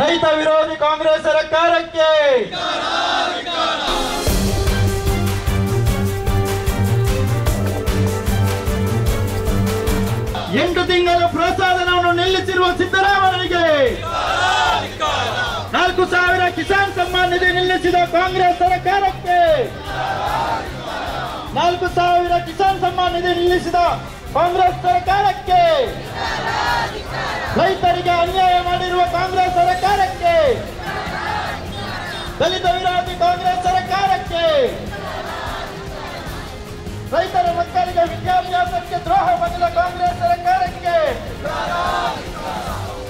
ರೈತ ವಿರೋಧಿ ಕಾಂಗ್ರೆಸ್ ಸರ್ಕಾರಕ್ಕೆ 8 ತಿಂಗಳ ಪ್ರೋತ್ಸಾಹವನ್ನು ನಿಲ್ಲಿಸಿರುವ ಸಿದ್ದರಾಮಯ್ಯಗೆ 4,000 ಕಿಸಾನ್ ಸಮ್ಮಾನ್ ನಿಧಿ ನಿಲ್ಲಿಸಿದ ಕಾಂಗ್ರೆಸ್ ಸರ್ಕಾರಕ್ಕೆ 4,000 ಕಿಸಾನ್ ಸಮ್ಮಾನ್ ನಿಧಿ ನಿಲ್ಲಿಸಿದ ಕಾಂಗ್ರೆಸ್ ಸರ್ಕಾರಕ್ಕೆ ರೈತರಿಗೆ ಅನ್ಯಾಯ ಮಾಡಿರುವ ಕಾಂಗ್ರೆಸ್ ಸರ್ಕಾರಕ್ಕೆ ದಲಿತ ವಿರೋಧಿ ಕಾಂಗ್ರೆಸ್ ಸರ್ಕಾರಕ್ಕೆ ರೈತರ ಮಕ್ಕಳಿಗೆ ವಿದ್ಯಾಭ್ಯಾಸಕ್ಕೆ ದ್ರೋಹ ಮಾಡಿದ ಕಾಂಗ್ರೆಸ್ ಸರ್ಕಾರಕ್ಕೆ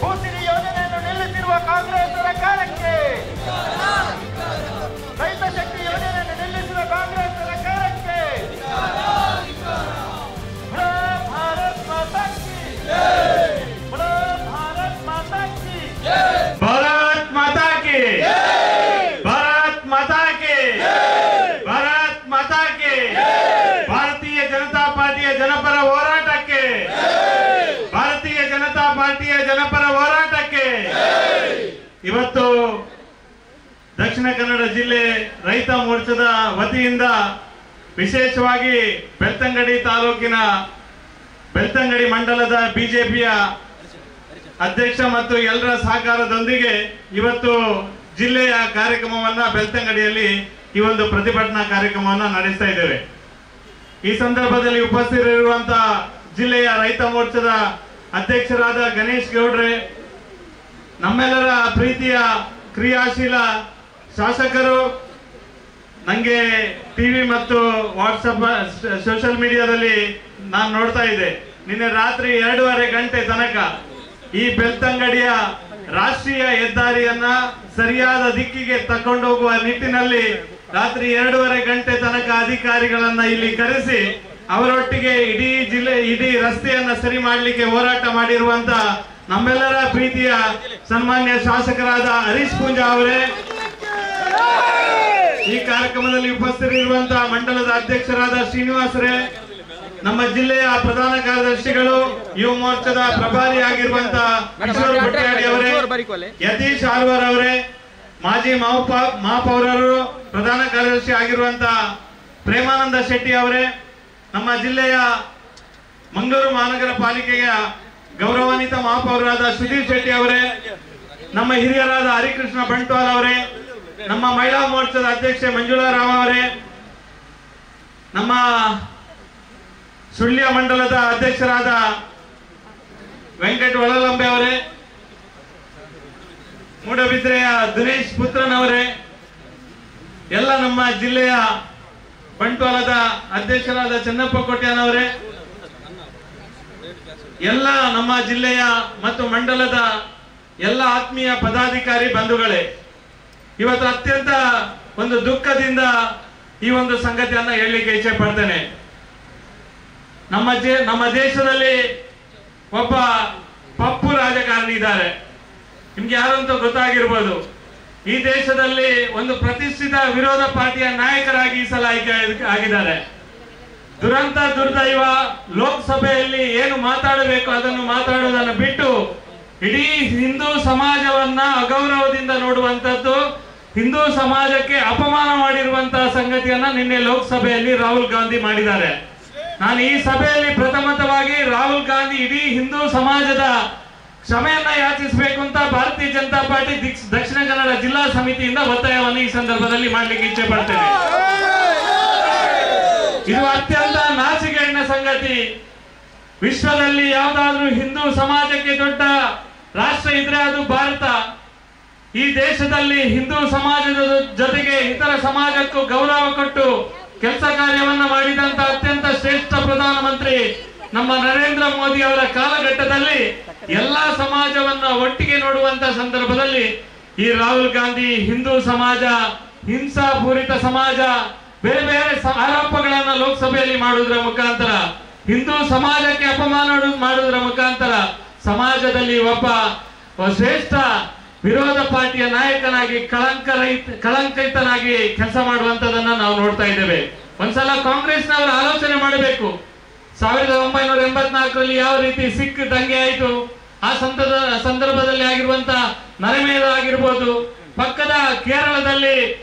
ಭೂಸಿರಿ ಯೋಜನೆಯನ್ನು ನಿಲ್ಲಿಸಿರುವ ಕಾಂಗ್ರೆಸ್ ಸರ್ಕಾರಕ್ಕೆ ರೈತ ಶಕ್ತಿ ಯೋಜನೆಯನ್ನು ನಿಲ್ಲಿಸಿದ ಕಾಂಗ್ರೆಸ್ ಸರ್ಕಾರಕ್ಕೆ ಭಾರತ್ ಮಾತಾ ಕಿ ಜೈ, ಭಾರತ್ ಮಾತಾ ಕಿ ಜೈ, ಭಾರತ್ ಮಾತಾ ಕಿ ಭಾರತ್ ಮಾತಾ ಕಿ ಭಾರತ್ ಮಾತಾ ಕಿ ಭಾರತೀಯ ಜನತಾ ಪಾರ್ಟಿಯ ಜನಪರ ಹೋರಾಟಕ್ಕೆ ಭಾರತೀಯ ಜನತಾ ಪಾರ್ಟಿಯ ಜನಪರ ಹೋರಾಟಕ್ಕೆ ಇವತ್ತು ದಕ್ಷಿಣ ಕನ್ನಡ ಜಿಲ್ಲೆ ರೈತ ಮೋರ್ಚಾದ ವತಿಯಿಂದ ವಿಶೇಷವಾಗಿ ಬೆಳ್ತಂಗಡಿ ತಾಲೂಕಿನ ಬೆಳ್ತಂಗಡಿ ಮಂಡಲದ ಬಿಜೆಪಿಯ ಅಧ್ಯಕ್ಷ ಮತ್ತು ಎಲ್ಲರ ಸಹಕಾರದೊಂದಿಗೆ ಇವತ್ತು ಜಿಲ್ಲೆಯ ಕಾರ್ಯಕ್ರಮವನ್ನ ಬೆಳ್ತಂಗಡಿಯಲ್ಲಿ ಈ ಒಂದು ಪ್ರತಿಭಟನಾ ಕಾರ್ಯಕ್ರಮವನ್ನ ನಡೆಸ್ತಾ ಇದ್ದೇವೆ. ಈ ಸಂದರ್ಭದಲ್ಲಿ ಉಪಸ್ಥಿತರಿರುವಂತಹ ಜಿಲ್ಲೆಯ ರೈತ ಮೋರ್ಚಾದ ಅಧ್ಯಕ್ಷರಾದ ಗಣೇಶ್ ಗೌಡ್ರೆ, ನಮ್ಮೆಲ್ಲರ ಪ್ರೀತಿಯ ಕ್ರಿಯಾಶೀಲ ಶಾಸಕರು, ನಂಗೆ ಟಿವಿ ಮತ್ತು ವಾಟ್ಸಪ್ ಸೋಷಿಯಲ್ ಮೀಡಿಯಾದಲ್ಲಿ ನಾನು ನೋಡ್ತಾ ಇದ್ದೆ, ನಿನ್ನೆ ರಾತ್ರಿ 2.5 ಗಂಟೆ ತನಕ ಈ ಬೆಳ್ತಂಗಡಿಯ ರಾಷ್ಟ್ರೀಯ ಹೆದ್ದಾರಿಯನ್ನ ಸರಿಯಾದ ದಿಕ್ಕಿಗೆ ತಕೊಂಡೋಗುವ ನಿಟ್ಟಿನಲ್ಲಿ ರಾತ್ರಿ 2.5 ಗಂಟೆ ತನಕ ಅಧಿಕಾರಿಗಳನ್ನ ಇಲ್ಲಿ ಕರೆಸಿ ಅವರೊಟ್ಟಿಗೆ ಇಡೀ ರಸ್ತೆಯನ್ನ ಸರಿ ಮಾಡಲಿಕ್ಕೆ ಹೋರಾಟ ಮಾಡಿರುವಂತ ನಮ್ಮೆಲ್ಲರ ಪ್ರೀತಿಯ ಸನ್ಮಾನ್ಯ ಶಾಸಕರಾದ ಹರೀಶ್ ಪೂಂಜಾ ಅವರೇ, ಈ ಕಾರ್ಯಕ್ರಮದಲ್ಲಿ ಉಪಸ್ಥಿತರಿರುವಂತಹ ಮಂಡಲದ ಅಧ್ಯಕ್ಷರಾದ ಶ್ರೀನಿವಾಸರೇ, ನಮ್ಮ ಜಿಲ್ಲೆಯ ಪ್ರಧಾನ ಕಾರ್ಯದರ್ಶಿಗಳು, ಯುವ ಮೋರ್ಚಾದ ಪ್ರಭಾರಿ ಆಗಿರುವಂತಹ ಕಿಶೋರ್ ಭಟ್ಯಾಡಿ ಅವರೇ, ಯತೀಶ್ ಆಳ್ವಾರ್ ಅವರೇ, ಮಾಜಿ ಮಹಾಪೌರರು ಪ್ರಧಾನ ಕಾರ್ಯದರ್ಶಿ ಆಗಿರುವಂತಹ ಪ್ರೇಮಾನಂದ ಶೆಟ್ಟಿ ಅವರೇ, ನಮ್ಮ ಜಿಲ್ಲೆಯ ಮಂಗಳೂರು ಮಹಾನಗರ ಪಾಲಿಕೆಯ ಗೌರವಾನ್ವಿತ ಮಹಾಪೌರರಾದ ಸುಧೀರ್ ಶೆಟ್ಟಿ ಅವರೇ, ನಮ್ಮ ಹಿರಿಯರಾದ ಹರಿಕೃಷ್ಣ ಬಂಟ್ವಾಲ್ ಅವರೇ, ನಮ್ಮ ಮಹಿಳಾ ಮೋರ್ಚಾದ ಅಧ್ಯಕ್ಷೆ ಮಂಜುಳಾ ರಾವ್ ಅವರೇ, ನಮ್ಮ ಸುಳ್ಯ ಮಂಡಲದ ಅಧ್ಯಕ್ಷರಾದ ವೆಂಕಟ ಒಳಲಂಬೆ ಅವರೇ, ಮೂಡಬಿದ್ರೆಯ ದಿನೇಶ್ ಪುತ್ರನ್ ಅವರೇ, ಎಲ್ಲ ನಮ್ಮ ಜಿಲ್ಲೆಯ ಬಂಟ್ವಾಳದ ಅಧ್ಯಕ್ಷರಾದ ಚೆನ್ನಪ್ಪ ಕೋಟ್ಯಾನ್ ಅವರೇ, ಎಲ್ಲ ನಮ್ಮ ಜಿಲ್ಲೆಯ ಮತ್ತು ಮಂಡಲದ ಎಲ್ಲ ಆತ್ಮೀಯ ಪದಾಧಿಕಾರಿ ಬಂಧುಗಳೇ, ಇವತ್ತು ಅತ್ಯಂತ ಒಂದು ದುಃಖದಿಂದ ಈ ಒಂದು ಸಂಗತಿಯನ್ನ ಹೇಳಲಿಕ್ಕೆ ಇಚ್ಛೆ ಪಡ್ತೇನೆ. ನಮ್ಮ ದೇಶದಲ್ಲಿ ಒಬ್ಬ ಪಪ್ಪು ರಾಜಕಾರಣಿ ಇದ್ದಾರೆ, ನಿಮ್ಗೆ ಯಾರಂತೂ ಗೊತ್ತಾಗಿರ್ಬೋದು. ಈ ದೇಶದಲ್ಲಿ ಒಂದು ಪ್ರತಿಷ್ಠಿತ ವಿರೋಧ ಪಾರ್ಟಿಯ ನಾಯಕರಾಗಿ ಈ ಸಲ ಆಯ್ಕೆ ಆಗಿದ್ದಾರೆ. ದುರಂತ ದುರ್ದೈವ, ಲೋಕಸಭೆಯಲ್ಲಿ ಏನು ಮಾತಾಡಬೇಕು ಅದನ್ನು ಮಾತಾಡೋದನ್ನು ಬಿಟ್ಟು ಇಡೀ ಹಿಂದೂ ಸಮಾಜವನ್ನ ಅಗೌರವದಿಂದ ನೋಡುವಂತದ್ದು, ಹಿಂದೂ ಸಮಾಜಕ್ಕೆ ಅಪಮಾನ ಮಾಡಿರುವಂತಹ ಸಂಗತಿಯನ್ನ ನಿನ್ನೆ ಲೋಕಸಭೆಯಲ್ಲಿ ರಾಹುಲ್ ಗಾಂಧಿ ಮಾಡಿದ್ದಾರೆ. ನಾನು ಈ ಸಭೆಯಲ್ಲಿ ಪ್ರಥಮತವಾಗಿ ರಾಹುಲ್ ಗಾಂಧಿ ಇಡೀ ಹಿಂದೂ ಸಮಾಜದ ಕ್ಷಮೆಯನ್ನ ಯಾಚಿಸಬೇಕು ಅಂತ ಭಾರತೀಯ ಜನತಾ ಪಾರ್ಟಿ ದಕ್ಷಿಣ ಕನ್ನಡ ಜಿಲ್ಲಾ ಸಮಿತಿಯಿಂದ ಒತ್ತಾಯವನ್ನು ಈ ಸಂದರ್ಭದಲ್ಲಿ ಮಾಡ್ಲಿಕ್ಕೆ ಇಚ್ಛೆ ಪಡ್ತೇನೆ. ಇದು ಅತ್ಯಂತ ನಾಚಿಕೆಗೇಡಿನ ಸಂಗತಿ. ವಿಶ್ವದಲ್ಲಿ ಯಾವುದಾದ್ರೂ ಹಿಂದೂ ಸಮಾಜಕ್ಕೆ ದೊಡ್ಡ ರಾಷ್ಟ್ರ ಇದ್ರೆ ಅದು ಭಾರತ. ಈ ದೇಶದಲ್ಲಿ ಹಿಂದೂ ಸಮಾಜದ ಜೊತೆಗೆ ಇತರ ಸಮಾಜಕ್ಕೂ ಗೌರವ ಕೊಟ್ಟು ಕೆಲಸ ಕಾರ್ಯವನ್ನ ಮಾಡಿದಂತ ಅತ್ಯಂತ ಶ್ರೇಷ್ಠ ಪ್ರಧಾನಮಂತ್ರಿ ನಮ್ಮ ನರೇಂದ್ರ ಮೋದಿ ಅವರ ಕಾಲಘಟ್ಟದಲ್ಲಿ ಎಲ್ಲಾ ಸಮಾಜವನ್ನ ಒಟ್ಟಿಗೆ ನೋಡುವಂತ ಸಂದರ್ಭದಲ್ಲಿ ಈ ರಾಹುಲ್ ಗಾಂಧಿ ಹಿಂದೂ ಸಮಾಜ, ಹಿಂಸಾಪೂರಿತ ಸಮಾಜ, ಬೇರೆ ಬೇರೆ ಆರೋಪಗಳನ್ನ ಲೋಕಸಭೆಯಲ್ಲಿ ಮಾಡುವುದರ ಮುಖಾಂತರ, ಹಿಂದೂ ಸಮಾಜಕ್ಕೆ ಅಪಮಾನ ಮಾಡುವುದರ ಮುಖಾಂತರ ಸಮಾಜದಲ್ಲಿ ಒಬ್ಬ ಶ್ರೇಷ್ಠ ವಿರೋಧ ಪಾರ್ಟಿಯ ನಾಯಕನಾಗಿ ಕಳಂಕಿತನಾಗಿ ಕೆಲಸ ಮಾಡುವಂತದನ್ನ ನಾವು ನೋಡ್ತಾ ಇದ್ದೇವೆ. ಒಂದ್ಸಲ ಕಾಂಗ್ರೆಸ್ನವರು ಆಲೋಚನೆ ಮಾಡಬೇಕು, 1984ರಲ್ಲಿ ಯಾವ ರೀತಿ ಸಿಖ್ ದಂಗೆ ಆಯಿತು, ಆ ಸಂದರ್ಭದಲ್ಲಿ ಆಗಿರುವಂತಹ ನರೆಮೇಲಾಗಿರ್ಬೋದು, ಪಕ್ಕದ ಕೇರಳದಲ್ಲಿ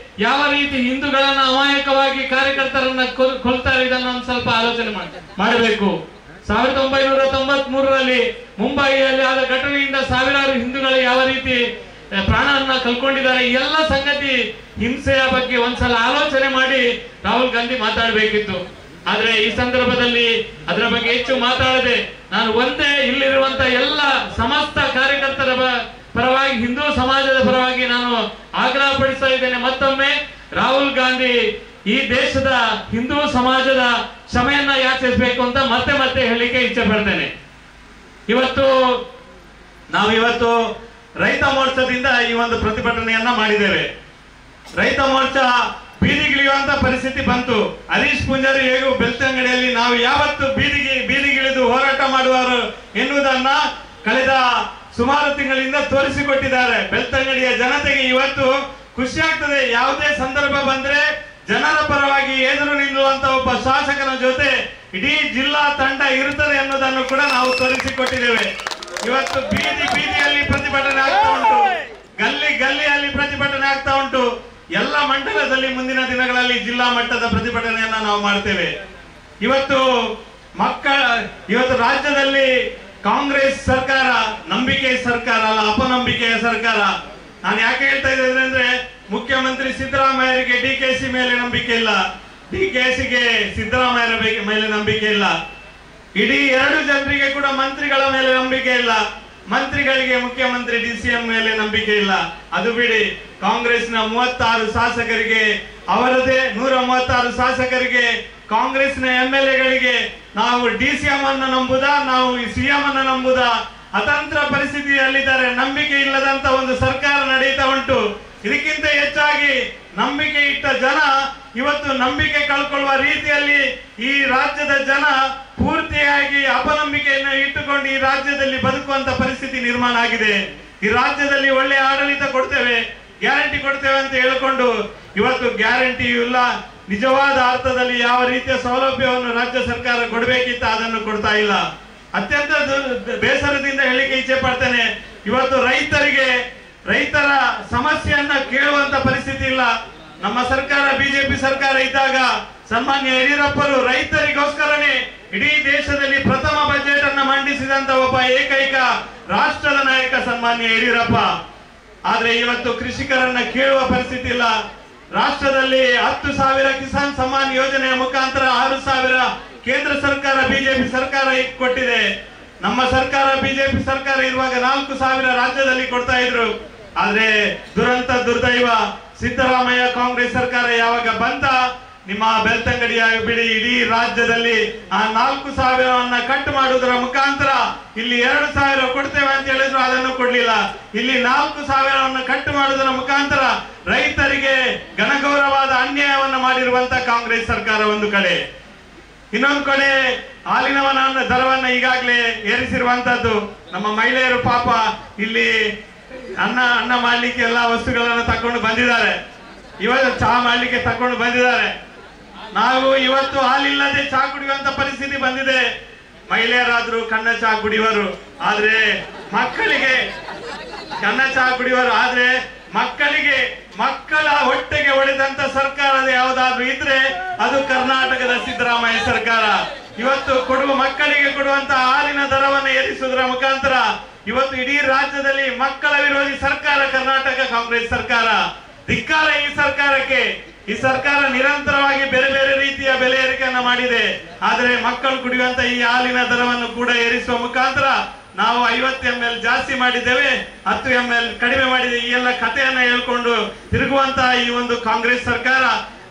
ಯಾವ ರೀತಿ ಹಿಂದೂಗಳನ್ನ ಅಮಾಯಕವಾಗಿ ಕಾರ್ಯಕರ್ತರನ್ನ ಕೊಲ್ತಾರೆ, ಇದನ್ನು ಒಂದು ಸ್ವಲ್ಪ ಆಲೋಚನೆ ಮಾಡಬೇಕು. 1993ರಲ್ಲಿ ಮುಂಬಯಿಯಲ್ಲಿ ಆದ ಘಟನೆಯಿಂದ ಸಾವಿರಾರು ಹಿಂದೂಗಳು ಯಾವ ರೀತಿ ಪ್ರಾಣವನ್ನ ಕಳ್ಕೊಂಡಿದ್ದಾರೆ. ಎಲ್ಲ ಸಂಗತಿ ಹಿಂಸೆಯ ಬಗ್ಗೆ ಒಂದ್ಸಲ ಆಲೋಚನೆ ಮಾಡಿ ರಾಹುಲ್ ಗಾಂಧಿ ಮಾತಾಡಬೇಕಿತ್ತು. ಆದ್ರೆ ಈ ಸಂದರ್ಭದಲ್ಲಿ ಅದರ ಬಗ್ಗೆ ಹೆಚ್ಚು ಮಾತಾಡದೆ ನಾನು ಒಂದೇ ಇಲ್ಲಿರುವಂತ ಎಲ್ಲ ಸಮಸ್ತ ಕಾರ್ಯಕರ್ತರ ಪರವಾಗಿ, ಹಿಂದೂ ಸಮಾಜದ ಪರವಾಗಿ ನಾನು ಆಗ್ರಹ ಪಡಿಸ್ತಾ ಇದ್ದೇನೆ. ಮತ್ತೊಮ್ಮೆ ರಾಹುಲ್ ಗಾಂಧಿ ಈ ದೇಶದ ಹಿಂದೂ ಸಮಾಜದ ಕ್ಷಮೆಯನ್ನ ಯಾಚಿಸಬೇಕು ಅಂತ ಮತ್ತೆ ಮತ್ತೆ ಹೇಳಲಿಕ್ಕೆ ಇಚ್ಛೆ ಪಡ್ತೇನೆ. ನಾವಿವತ್ತು ರೈತ ಮೋರ್ಚಾದಿಂದ ಈ ಒಂದು ಪ್ರತಿಭಟನೆಯನ್ನ ಮಾಡಿದ್ದೇವೆ. ರೈತ ಮೋರ್ಚಾ ಬೀದಿಗಿಳಿಯುವಂತ ಪರಿಸ್ಥಿತಿ ಬಂತು. ಹರೀಶ್ ಪೂಂಜಾರಿ ಹೇಗೂ ಬೆಳ್ತಂಗಡಿಯಲ್ಲಿ ನಾವು ಯಾವತ್ತು ಬೀದಿಗಿಳಿದು ಹೋರಾಟ ಮಾಡುವರು ಎನ್ನುವುದನ್ನ ಕಳೆದ ಸುಮಾರು ತಿಂಗಳಿಂದ ತೋರಿಸಿಕೊಟ್ಟಿದ್ದಾರೆ. ಬೆಳ್ತಂಗಡಿಯ ಜನತೆಗೆ ಇವತ್ತು ಖುಷಿ ಆಗ್ತದೆ. ಯಾವುದೇ ಸಂದರ್ಭ ಬಂದ್ರೆ ಜನರ ಪರವಾಗಿ ಎದುರು ನಿಲ್ಲುವಂತ ಒಬ್ಬ ಶಾಸಕನ ಜೊತೆ ಇಡೀ ಜಿಲ್ಲಾ ತಂಡ ಇರುತ್ತದೆ ಎನ್ನುವುದನ್ನು ಕೂಡ ನಾವು ತೋರಿಸಿಕೊಟ್ಟಿದ್ದೇವೆ. ಇವತ್ತು ಬೀದಿಯಲ್ಲಿ ಪ್ರತಿಭಟನೆ ಆಗ್ತಾ ಉಂಟು, ಗಲ್ಲಿಯಲ್ಲಿ ಪ್ರತಿಭಟನೆ ಆಗ್ತಾ ಉಂಟು. ಎಲ್ಲ ಮಂಡಲದಲ್ಲಿ ಮುಂದಿನ ದಿನಗಳಲ್ಲಿ ಜಿಲ್ಲಾ ಮಟ್ಟದ ಪ್ರತಿಭಟನೆಯನ್ನ ನಾವು ಮಾಡ್ತೇವೆ. ಇವತ್ತು ರಾಜ್ಯದಲ್ಲಿ ಕಾಂಗ್ರೆಸ್ ಸರ್ಕಾರ ನಂಬಿಕೆ ಸರ್ಕಾರ ಅಲ್ಲ, ಅಪನಂಬಿಕೆಯ ಸರ್ಕಾರ. ನಾನು ಯಾಕೆ ಹೇಳ್ತಾ ಇದ್ದೇನೆ ಅಂದ್ರೆ, ಮುಖ್ಯಮಂತ್ರಿ ಸಿದ್ದರಾಮಯ್ಯರಿಗೆ ಡಿಕೆಸಿ ಮೇಲೆ ನಂಬಿಕೆ ಇಲ್ಲ, ಡಿಕೆಸಿಗೆ ಸಿದ್ದರಾಮಯ್ಯರ ಮೇಲೆ ನಂಬಿಕೆ ಇಲ್ಲ. ಇಡೀ 2 ಜನರಿಗೆ ಕೂಡ ಮಂತ್ರಿಗಳ ಮೇಲೆ ನಂಬಿಕೆ ಇಲ್ಲ, ಮಂತ್ರಿಗಳಿಗೆ ಮುಖ್ಯಮಂತ್ರಿ ಡಿಸಿಎಂ ಮೇಲೆ ನಂಬಿಕೆ ಇಲ್ಲ. ಅದು ಬಿಡಿ, ಕಾಂಗ್ರೆಸ್ನ 36 ಶಾಸಕರಿಗೆ ಅವರದೇ 136 ಶಾಸಕರಿಗೆ, ಕಾಂಗ್ರೆಸ್ನ MLAಗಳಿಗೆ ನಾವು ಡಿಸಿಎಂ ಅನ್ನು ನಂಬುದಾ, ನಾವು ಸಿಎಂ ಅನ್ನು ನಂಬುದಾ? ಅತಂತ್ರ ಪರಿಸ್ಥಿತಿಯಲ್ಲಿದ್ದಾರೆ. ನಂಬಿಕೆ ಇಲ್ಲದಂತ ಒಂದು ಸರ್ಕಾರ ನಡೆಯುತ್ತಾ ಉಂಟು. ಇದಕ್ಕಿಂತ ಹೆಚ್ಚಾಗಿ ನಂಬಿಕೆ ಇಟ್ಟ ಜನ ಇವತ್ತು ನಂಬಿಕೆ ಕಳ್ಕೊಳ್ಳುವ ರೀತಿಯಲ್ಲಿ ಈ ರಾಜ್ಯದ ಜನ ಪೂರ್ತಿಯಾಗಿ ಅಪನಂಬಿಕೆಯನ್ನು ಇಟ್ಟುಕೊಂಡು ಈ ರಾಜ್ಯದಲ್ಲಿ ಬದುಕುವಂತ ಪರಿಸ್ಥಿತಿ ನಿರ್ಮಾಣ ಆಗಿದೆ. ಈ ರಾಜ್ಯದಲ್ಲಿ ಒಳ್ಳೆಯ ಆಡಳಿತ ಕೊಡ್ತೇವೆ, ಗ್ಯಾರಂಟಿ ಕೊಡ್ತೇವೆ ಅಂತ ಹೇಳಿಕೊಂಡು ಇವತ್ತು ಗ್ಯಾರಂಟಿಯೂ ಇಲ್ಲ. ನಿಜವಾದ ಅರ್ಥದಲ್ಲಿ ಯಾವ ರೀತಿಯ ಸೌಲಭ್ಯವನ್ನು ರಾಜ್ಯ ಸರ್ಕಾರ ಕೊಡಬೇಕಿತ್ತ ಅದನ್ನು ಕೊಡ್ತಾ ಇಲ್ಲ. ಅತ್ಯಂತ ಬೇಸರದಿಂದ ಹೇಳಿಕೆ ಇಚ್ಛೆ ಪಡ್ತೇನೆ. ಇವತ್ತು ರೈತರ ಸಮಸ್ಯೆಯನ್ನ ಕೇಳುವಂತ ಪರಿಸ್ಥಿತಿ ಇಲ್ಲ. ನಮ್ಮ ಸರ್ಕಾರ ಬಿಜೆಪಿ ಸರ್ಕಾರ ಇದ್ದಾಗ ಸನ್ಮಾನ್ಯ ಯಡಿಯೂರಪ್ಪರು ರೈತರಿಗೋಸ್ಕರನೇ ಇಡೀ ದೇಶದಲ್ಲಿ ಪ್ರಥಮ ಬಜೆಟ್ ಅನ್ನ ಮಂಡಿಸಿದಂತ ಒಬ್ಬ ಏಕೈಕ ರಾಷ್ಟ್ರದ ನಾಯಕ ಸನ್ಮಾನ್ಯ ಯಡಿಯೂರಪ್ಪ. ಆದ್ರೆ ಇವತ್ತು ಕೃಷಿಕರನ್ನ ಕೇಳುವ ಪರಿಸ್ಥಿತಿ ಇಲ್ಲ. ರಾಷ್ಟ್ರದಲ್ಲಿ 10,000 ಕಿಸಾನ್ ಸಮ್ಮಾನ್ ಯೋಜನೆಯ ಮುಖಾಂತರ 6,000 ಕೇಂದ್ರ ಸರ್ಕಾರ ಬಿಜೆಪಿ ಸರ್ಕಾರ ಕೊಟ್ಟಿದೆ. ನಮ್ಮ ಸರ್ಕಾರ ಬಿಜೆಪಿ ಸರ್ಕಾರ ಇರುವಾಗ 4,000 ರಾಜ್ಯದಲ್ಲಿ ಕೊಡ್ತಾ ಇದ್ರು. ಆದ್ರೆ ದುರ್ದೈವ ಸಿದ್ದರಾಮಯ್ಯ ಕಾಂಗ್ರೆಸ್ ಸರ್ಕಾರ ಯಾವಾಗ ಬಂತ, ನಿಮ್ಮ ಬೆಳ್ತಂಗಡಿಯ ಬಿಡಿ ಇಡೀ ರಾಜ್ಯದಲ್ಲಿ ಆ 4,000 ಕಟ್ ಮಾಡುವುದರ ಮುಖಾಂತರ ಇಲ್ಲಿ 2,000 ಕೊಡ್ತೇವೆ ಅಂತ ಹೇಳಿದ್ರು, ಅದನ್ನು ಕೊಡ್ಲಿಲ್ಲ. ಇಲ್ಲಿ 4,000 ಕಟ್ ಮಾಡುವುದರ ಮುಖಾಂತರ ರೈತರಿಗೆ ಘನಘೋರವಾದ ಅನ್ಯಾಯವನ್ನು ಮಾಡಿರುವಂತ ಕಾಂಗ್ರೆಸ್ ಸರ್ಕಾರ ಒಂದು ಕಡೆ. ಇನ್ನೊಂದು ಕಡೆ ಹಾಲಿನ ದರವನ್ನ ಈಗಾಗಲೇ ಏರಿಸಿರುವಂತದ್ದು. ನಮ್ಮ ಮಹಿಳೆಯರು ಪಾಪ ಇಲ್ಲಿ ಅನ್ನ ಮಾಡ್ಲಿಕ್ಕೆ ಎಲ್ಲ ವಸ್ತುಗಳನ್ನ ತಕೊಂಡು ಬಂದಿದ್ದಾರೆ, ಇವತ್ತು ಚಹಾ ಮಾಡ್ಲಿಕ್ಕೆ ತಕೊಂಡು ಬಂದಿದ್ದಾರೆ. ನಾವು ಇವತ್ತು ಹಾಲಿಲ್ಲದೆ ಚಹಾ ಕುಡಿಯುವಂತ ಪರಿಸ್ಥಿತಿ ಬಂದಿದೆ. ಮಹಿಳೆಯರಾದ್ರು ಕನ್ನ ಚಹಾ ಕುಡಿಯುವರು, ಆದ್ರೆ ಮಕ್ಕಳಿಗೆ ಕನ್ನ ಚಹಾ ಕುಡಿಯುವರು, ಆದ್ರೆ ಮಕ್ಕಳ ಹೊಟ್ಟೆಗೆ ಹೊಡೆದಂತ ಸರ್ಕಾರದ ಯಾವುದಾದ್ರೂ ಇದ್ರೆ ಅದು ಕರ್ನಾಟಕದ ಸಿದ್ದರಾಮಯ್ಯ ಸರ್ಕಾರ. ಇವತ್ತು ಮಕ್ಕಳಿಗೆ ಕೊಡುವಂತ ಹಾಲಿನ ದರವನ್ನು ಏರಿಸುವುದರ ಮುಖಾಂತರ ಇವತ್ತು ಇಡೀ ರಾಜ್ಯದಲ್ಲಿ ಮಕ್ಕಳ ವಿರೋಧಿ ಸರ್ಕಾರ ಕರ್ನಾಟಕ ಕಾಂಗ್ರೆಸ್ ಸರ್ಕಾರ. ಧಿಕ್ಕಾರ ಈ ಸರ್ಕಾರಕ್ಕೆ. ಈ ಸರ್ಕಾರ ನಿರಂತರವಾಗಿ ಬೇರೆ ಬೇರೆ ರೀತಿಯ ಬೆಲೆ ಏರಿಕೆಯನ್ನ ಮಾಡಿದೆ. ಆದರೆ ಮಕ್ಕಳು ಕುಡಿಯುವಂತ ಈ ಹಾಲಿನ ದರವನ್ನು ಕೂಡ ಏರಿಸುವ ಮುಖಾಂತರ ನಾವು 50 ml ಜಾಸ್ತಿ ಮಾಡಿದ್ದೇವೆ, 10 ml ಕಡಿಮೆ ಮಾಡಿದೆ, ಈ ಎಲ್ಲ ಕಥೆಯನ್ನ ಹೇಳ್ಕೊಂಡು ತಿರುಗುವಂತ ಈ ಒಂದು ಕಾಂಗ್ರೆಸ್ ಸರ್ಕಾರ